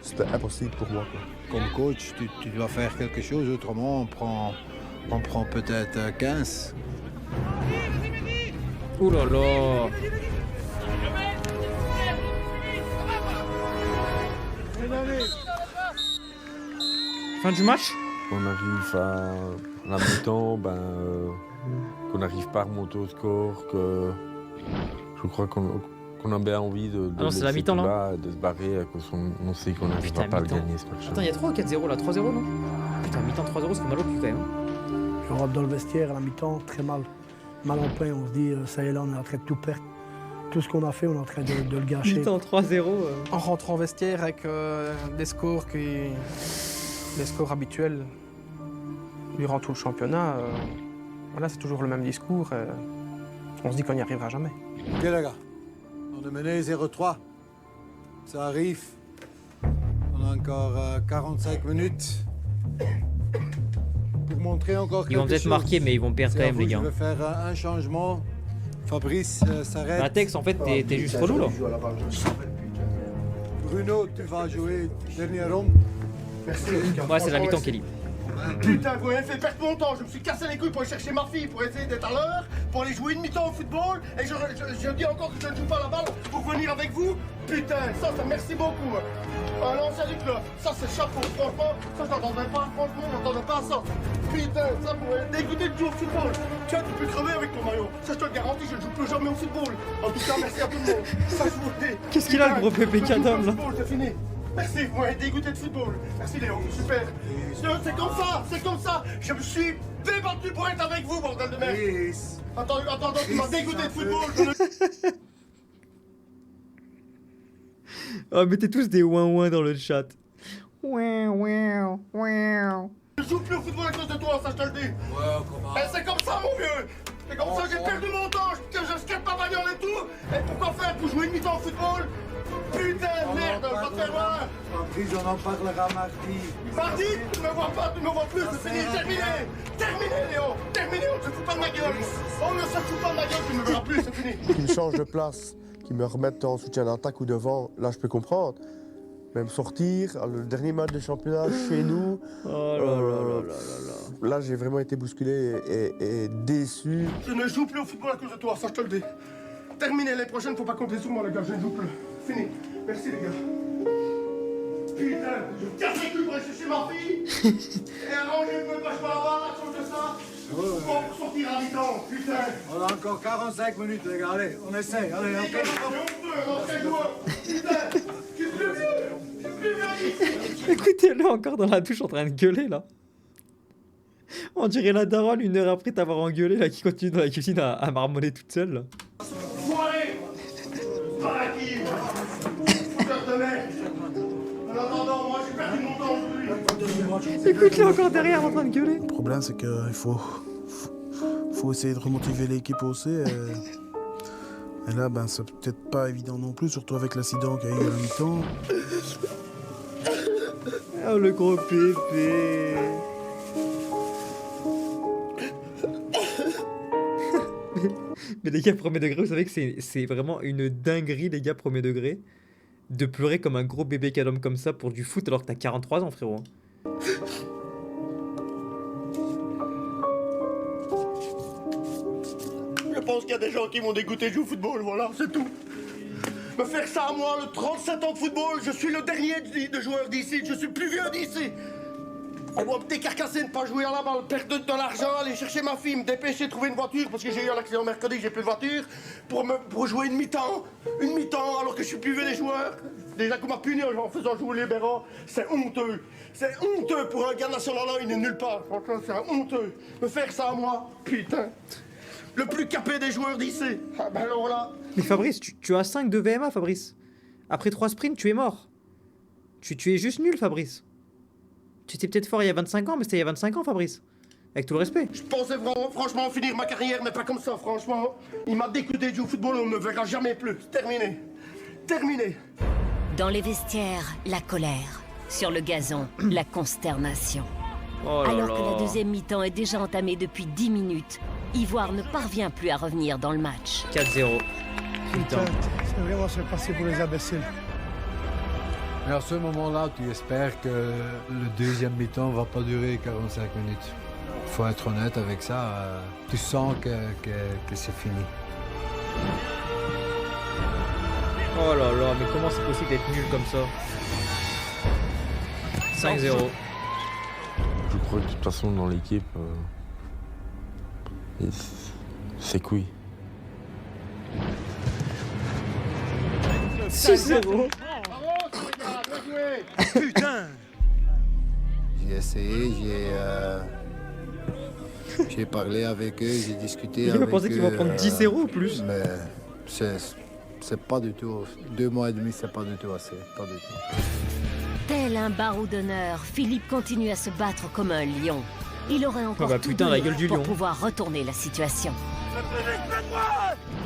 c'était impossible pour moi, quoi. Comme coach, tu dois faire quelque chose, autrement on prend peut-être 15. Ouh là là. Fin du match? On arrive à la mi-temps, qu'on n'arrive pas à remonter au score, que je crois qu'on a bien envie de Ah non, c'est la mi-temps là. De se barrer, parce qu'on sait qu'on n'arrivera pas à le gagner ce match. Attends, il y a 3 ou 4-0 là? 3-0 non? Putain, mi-temps 3-0, c'est mal au cul quand même. Je rentre dans le vestiaire à la mi-temps, très mal. Mal en plein, on se dit, ça y est là, on est en train de tout perdre. Tout ce qu'on a fait, on est en train de le gâcher. Mi-temps 3-0. En rentrant au vestiaire avec des scores habituels durant tout le championnat, voilà, c'est toujours le même discours. On se dit qu'on n'y arrivera jamais. Ok les gars, on est mené 0-3. Ça arrive. On a encore 45 minutes pour montrer encore quelque chose. Ils vont peut-être marquer, mais ils vont perdre quand même, les gars. Je vais faire un changement. Fabrice s'arrête. Bah, Tex, en fait, t'es juste relou là. Bruno, tu vas jouer dernière ronde. Merci. Ouais, c'est la mi-temps, Kelly. Putain, vous m'avez fait perdre mon temps. Je me suis cassé les couilles pour aller chercher ma fille, pour essayer d'être à l'heure, pour aller jouer une mi-temps au football. Et je dis encore que je ne joue pas la balle pour venir avec vous. Putain, ça merci beaucoup. Un ancien du club, ça c'est chapeau. Franchement, ça je n'entendais pas. Franchement, je n'entendais pas ça. Putain, ça pourrait dégoûter de jouer au football. Tiens, tu peux crever avec ton maillot. Ça, je te le garantis, je ne joue plus jamais au football. En tout cas, merci à tout le monde. Ça, je vous le dis. Qu'est-ce qu'il a, le gros pépé Cadom là? C'est fini. Merci, vous m'avez dégoûté de football. Merci Léo, super. C'est comme ça. Je me suis débattu pour être avec vous, bordel de merde. Attends, tu m'as dégoûté de football. Oh, mettez tous des ouin-ouin dans le chat. Je joue plus au football à cause de toi, ça je te le dis. Ouais, comment? C'est comme ça, mon vieux. C'est comme ça, j'ai perdu mon temps. Je skate ma bagnole et tout. Et pourquoi faire pour jouer une mi-temps au football? Putain, merde, va te faire voir. Fabrice, on en parlera mardi. Mardi, tu me vois pas, tu me vois plus, c'est fini, terminé. Terminé, Léo. Terminé, on ne se fout pas de ma gueule. On ne se fout pas de ma gueule, tu me verras plus, c'est fini. Qu'ils me changent de place, qu'ils me remettent en soutien d'attaque ou devant, là je peux comprendre. Même sortir, le dernier match de championnat chez nous. Là, j'ai vraiment été bousculé et déçu. Je ne joue plus au football à cause de toi, ça je te le dis. Terminé, les prochaines, faut pas compter sur moi, les gars, je ne joue plus. Fini. Merci, les gars. Putain, je casse les couilles pour aller chercher ma fille. Et arranger, je me passe pas là-bas, à cause de ça. Pourquoi pour sortir à mi-temps, putain. On a encore 45 minutes, les gars. Allez, on essaye. Allez, Écoutez-le encore dans la douche en train de gueuler là. On dirait la daronne 1 heure après t'avoir engueulé là qui continue dans la cuisine à marmonner toute seule là. Foiré. Paraquille. Fouteur de merde. En attendant, moi j'ai perdu mon temps aujourd'hui. Écoute-le encore derrière en train de gueuler. Le problème, c'est qu'il faut essayer de remotiver l'équipe aussi. Et là, c'est peut-être pas évident non plus, surtout avec l'accident qu'il y a eu à la mi-temps. Oh, le gros bébé. Mais les gars, premier degré, vous savez que c'est vraiment une dinguerie, les gars, premier degré, de pleurer comme un gros bébé cadom comme ça pour du foot alors que t'as 43 ans, frérot. Je pense qu'il y a des gens qui m'ont dégoûté de jouer au football, voilà, c'est tout. Me faire ça à moi, le 37 ans de football, je suis le dernier de joueurs d'ici, je suis le plus vieux d'ici. Et moi, me décarcasser, ne pas jouer à la balle, perdre de l'argent, aller chercher ma fille, me dépêcher de trouver une voiture, parce que j'ai eu un accident mercredi, j'ai plus de voiture, pour jouer une mi-temps, alors que je suis plus vieux des joueurs. Déjà qu'on m'a puni en faisant jouer les Béran, c'est honteux. C'est honteux pour un gars national là, il n'est nulle part. Franchement, c'est honteux. Me faire ça à moi, putain. Le plus capé des joueurs d'ici. Ah ben alors là. Mais Fabrice, tu as 5 de VMA, Fabrice. Après 3 sprints, tu es mort. Tu es juste nul, Fabrice. Tu étais peut-être fort il y a 25 ans, mais c'était il y a 25 ans, Fabrice. Avec tout le respect. Je pensais vraiment, franchement, finir ma carrière, mais pas comme ça, franchement. Il m'a dégoûté de jouer au football, on ne me verra jamais plus. Terminé. Terminé. Dans les vestiaires, la colère. Sur le gazon, la consternation. Oh là Alors là. que la deuxième mi-temps est déjà entamée depuis 10 minutes, Ivoire ne parvient plus à revenir dans le match. 4-0. Putain, c'est vraiment se passer pour les imbéciles. Mais à ce moment-là, tu espères que le deuxième mi-temps va pas durer 45 minutes. Il faut être honnête avec ça. Tu sens que c'est fini. Oh là là, mais comment c'est possible d'être nul comme ça? 5-0. Je crois que de toute façon, dans l'équipe, c'est couille. 6-0. Putain! J'ai essayé, j'ai parlé avec eux, j'ai discuté Je avec eux. pensais qu'ils vont prendre 10-0 ou plus. Mais c'est pas du tout... 2 mois et demi, c'est pas du tout assez. Pas du tout. Tel un barreau d'honneur, Philippe continue à se battre comme un lion. Il aurait encore bah tout putain, la donné gueule du pour lion. pouvoir retourner la situation.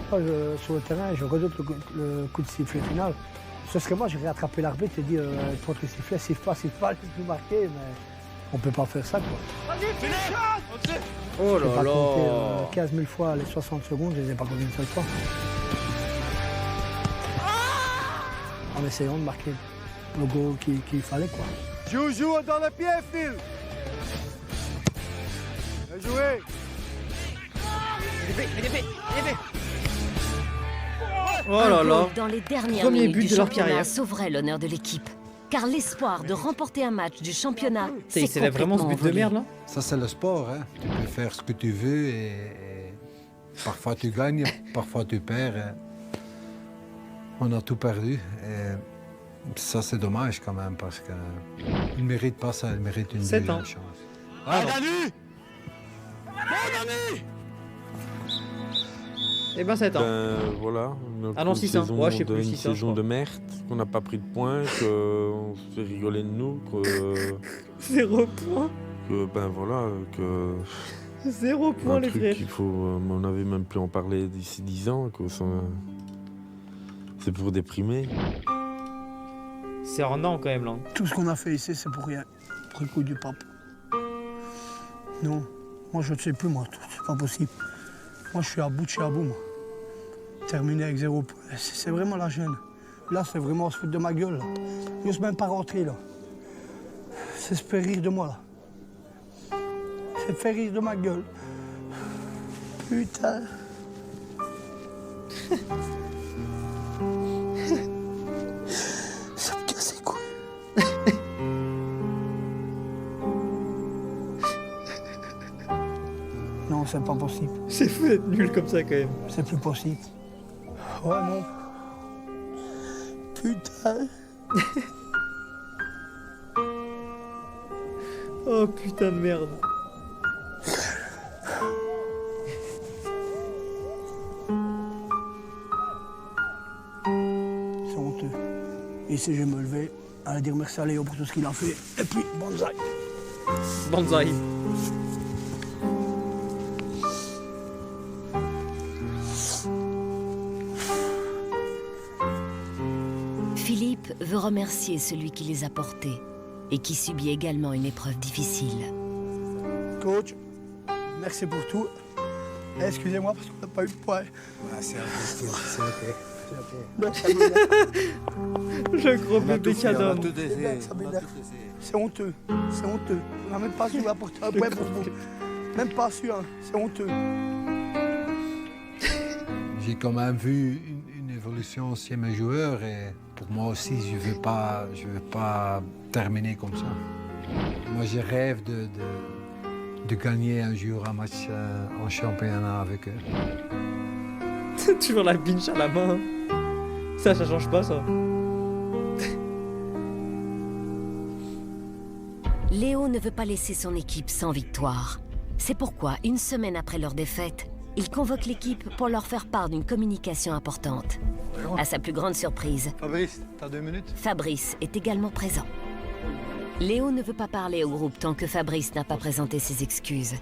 Sur le terrain, je redoute le coup de sifflet final. Sauf que moi, j'ai rattrapé l'arbitre et dit contre le sifflet, siffle pas, j'ai plus marqué, mais on peut pas faire ça, quoi. Oh J'ai là pas là. compté 15 000 fois les 60 secondes, je les ai pas compté une seule fois. En essayant de marquer le goal qu'il fallait, quoi. Joue dans le pied, Phil. Bien joué. Oh là Un là. goal dans les dernières Premier minutes but du de leur championnat carrière. sauverait l'honneur de l'équipe. Car l'espoir de remporter un match du championnat, Ça, c'est il s'élève vraiment ce but de envolé. merde là. Ça, c'est le sport. Hein. Tu peux faire ce que tu veux et parfois tu gagnes, parfois tu perds. Hein. On a tout perdu. Et ça, c'est dommage quand même parce qu'il ne mérite pas ça, il mérite une 7 deuxième ans. chance. Ah non. Eh ben 7 ans. Voilà. Ah non, 6 ans. Ouais, je sais plus, Une 6 ans, je saison crois. de merde, qu'on n'a pas pris de points, qu'on se fait rigoler de nous, que 0 points. ben voilà, que 0 points un les truc frères. qu'il faut, on n'avait même plus en parler d'ici 10 ans, que c'est pour déprimer. C'est en an quand même là. Tout ce qu'on a fait ici, c'est pour rien. Pour le coup du pape. Non, moi je ne sais plus, moi. C'est pas possible. Moi je suis à bout de chez à bout, moi. Terminé avec 0 points. C'est vraiment la gêne. Là, c'est vraiment se foutre de ma gueule. Là. Je n'ose même pas rentrer, là. C'est se faire rire de moi, là. C'est faire rire de ma gueule. Putain. Ça me casse les couilles. Non, c'est pas possible. C'est fou d'être nul comme ça quand même. C'est plus possible. Ouais, non. Putain. Oh putain de merde. C'est honteux. Et si je me levais, à dire merci à Léo pour tout ce qu'il a fait. Et puis, bonsaï. Banzai. Philippe veut remercier celui qui les a portés et qui subit également une épreuve difficile. Coach, merci pour tout. Excusez-moi parce qu'on n'a pas eu de points. C'est ok. Le gros bébé cadeau. C'est honteux. C'est honteux. On n'a même pas su apporter un point pour vous. Même pas su, hein. C'est honteux. J'ai quand même vu une évolution chez mes joueurs et pour moi aussi, je veux pas terminer comme ça. Moi, je rêve de gagner un jour un match en championnat avec eux. Toujours la pinche à la main. Ça change pas, ça. Léo ne veut pas laisser son équipe sans victoire. C'est pourquoi, une semaine après leur défaite, il convoque l'équipe pour leur faire part d'une communication importante. À sa plus grande surprise, Fabrice, t'as 2 minutes? Fabrice est également présent. Léo ne veut pas parler au groupe tant que Fabrice n'a pas présenté ses excuses.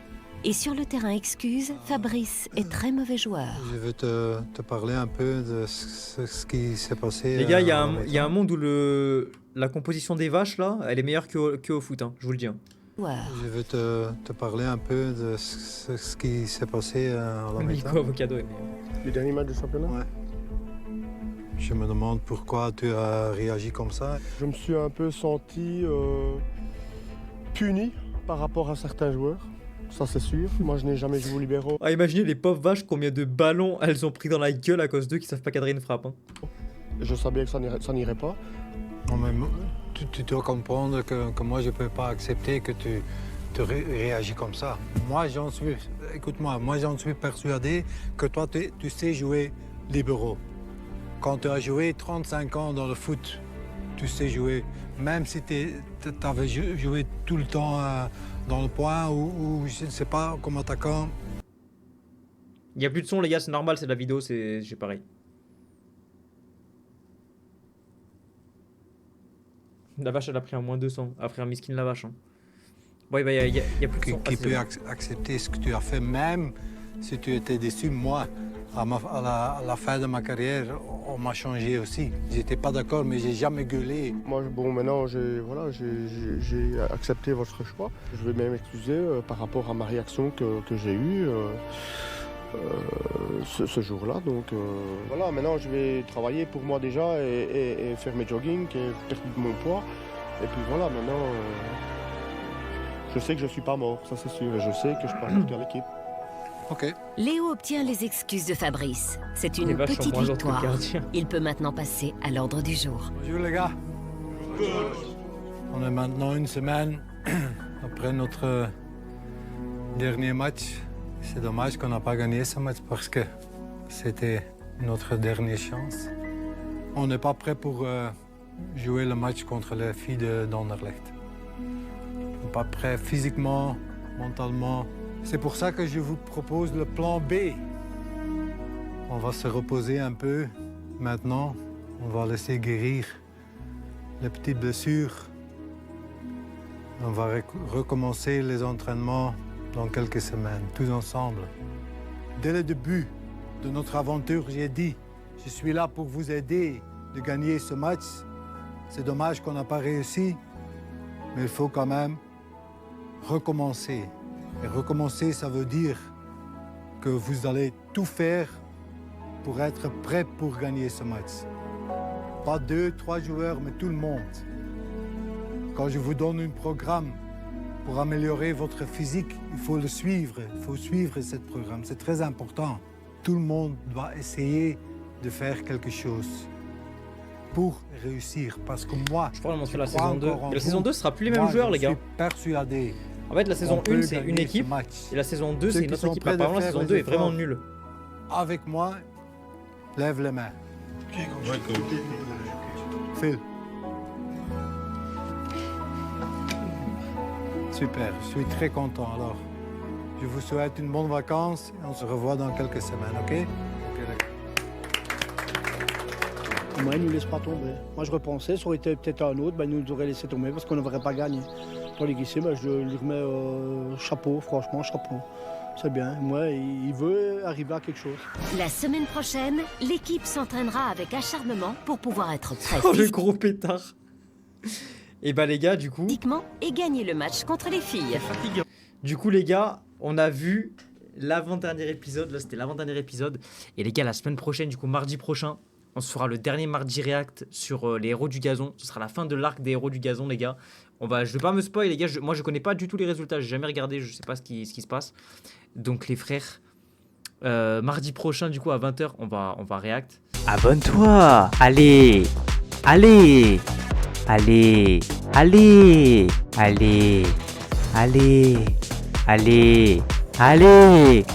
Et sur le terrain excuses, Fabrice est très mauvais joueur. Je veux te parler un peu de ce qui s'est passé. Les gars, il y a un monde où la composition des vaches, là, elle est meilleure qu'au foot, hein, je vous le dis. Hein. Je veux te parler un peu de ce qui s'est passé à la mi-temps. Avocado est meilleur. Les derniers matchs du championnat? Ouais. Je me demande pourquoi tu as réagi comme ça. Je me suis un peu senti puni par rapport à certains joueurs. Ça, c'est sûr. Moi, je n'ai jamais joué au libéraux. Ah, imaginez les pauvres vaches, combien de ballons elles ont pris dans la gueule à cause d'eux qui savent pas cadrer une frappe. Hein. Je savais que ça n'irait pas. Non, mais tu dois comprendre que moi, je ne peux pas accepter que tu réagis comme ça. Moi, écoute-moi, moi, j'en suis persuadé que toi, tu sais jouer libéraux. Quand tu as joué 35 ans dans le foot, tu sais jouer. Même si tu avais joué tout le temps dans le point ou je ne sais pas, comme attaquant. Il n'y a plus de son, les gars, c'est normal, c'est de la vidéo, j'ai pareil. La vache, elle a pris un moins 200, après un miskin la vache. Hein. Bon, il y a plus de son. Qui peut accepter ce que tu as fait, même si tu étais déçu, moi. À la fin de ma carrière, on m'a changé aussi. J'étais pas d'accord, mais j'ai jamais gueulé. Moi, bon, maintenant, j'ai accepté votre choix. Je vais même m'excuser par rapport à ma réaction que j'ai eue ce jour-là. Donc voilà, maintenant, je vais travailler pour moi déjà et faire mes jogging et perdre mon poids. Et puis voilà, maintenant, je sais que je suis pas mort, ça c'est sûr. Et je sais que je peux apporter à l'équipe. Okay. Léo obtient les excuses de Fabrice. C'est une petite victoire. Il peut maintenant passer à l'ordre du jour. Bonjour les gars. On est maintenant une semaine après notre dernier match. C'est dommage qu'on n'a pas gagné ce match parce que c'était notre dernière chance. On n'est pas prêt pour jouer le match contre les filles d'Anderlecht. On n'est pas prêt physiquement, mentalement. C'est pour ça que je vous propose le plan B. On va se reposer un peu maintenant. On va laisser guérir les petites blessures. On va recommencer les entraînements dans quelques semaines, tous ensemble. Dès le début de notre aventure, j'ai dit, je suis là pour vous aider de gagner ce match. C'est dommage qu'on n'a pas réussi, mais il faut quand même recommencer. Et recommencer, ça veut dire que vous allez tout faire pour être prêt pour gagner ce match. Pas 2, 3 joueurs, mais tout le monde. Quand je vous donne un programme pour améliorer votre physique, il faut le suivre. Il faut suivre ce programme. C'est très important. Tout le monde doit essayer de faire quelque chose pour réussir. Parce que moi, je crois qu'on la saison 2. Et la saison 2 sera plus les mêmes joueurs, les gars. Je suis persuadé. En fait, la saison 1, c'est une équipe, et la saison 2, c'est une autre équipe. Apparemment, la saison 2 est vraiment nulle. Avec moi, lève les mains. Phil. Super, je suis très content. Alors, je vous souhaite une bonne vacance et on se revoit dans quelques semaines, ok? Moi, il ne nous laisse pas tomber. Moi, je repensais, ça aurait été peut-être un autre, il nous aurait laissé tomber parce qu'on n'aurait pas gagné. Tandis qu'ici, je lui remets chapeau, franchement, chapeau. C'est bien. Moi, il veut arriver à quelque chose. La semaine prochaine, l'équipe s'entraînera avec acharnement pour pouvoir être prête. Oh, le gros pétard. Et bah les gars, du coup... Et gagner le match contre les filles. Du coup les gars, on a vu l'avant-dernier épisode. Là c'était l'avant-dernier épisode. Et les gars, la semaine prochaine, du coup mardi prochain, on se fera le dernier mardi react sur les héros du gazon. Ce sera la fin de l'arc des héros du gazon les gars. Je vais pas me spoil les gars, moi je connais pas du tout les résultats. J'ai jamais regardé, je sais pas ce qui se passe. Donc les frères, mardi prochain du coup à 20h, on va react. Abonne-toi. Allez. Allez. Allez. Allez. Allez. Allez. Allez. Allez.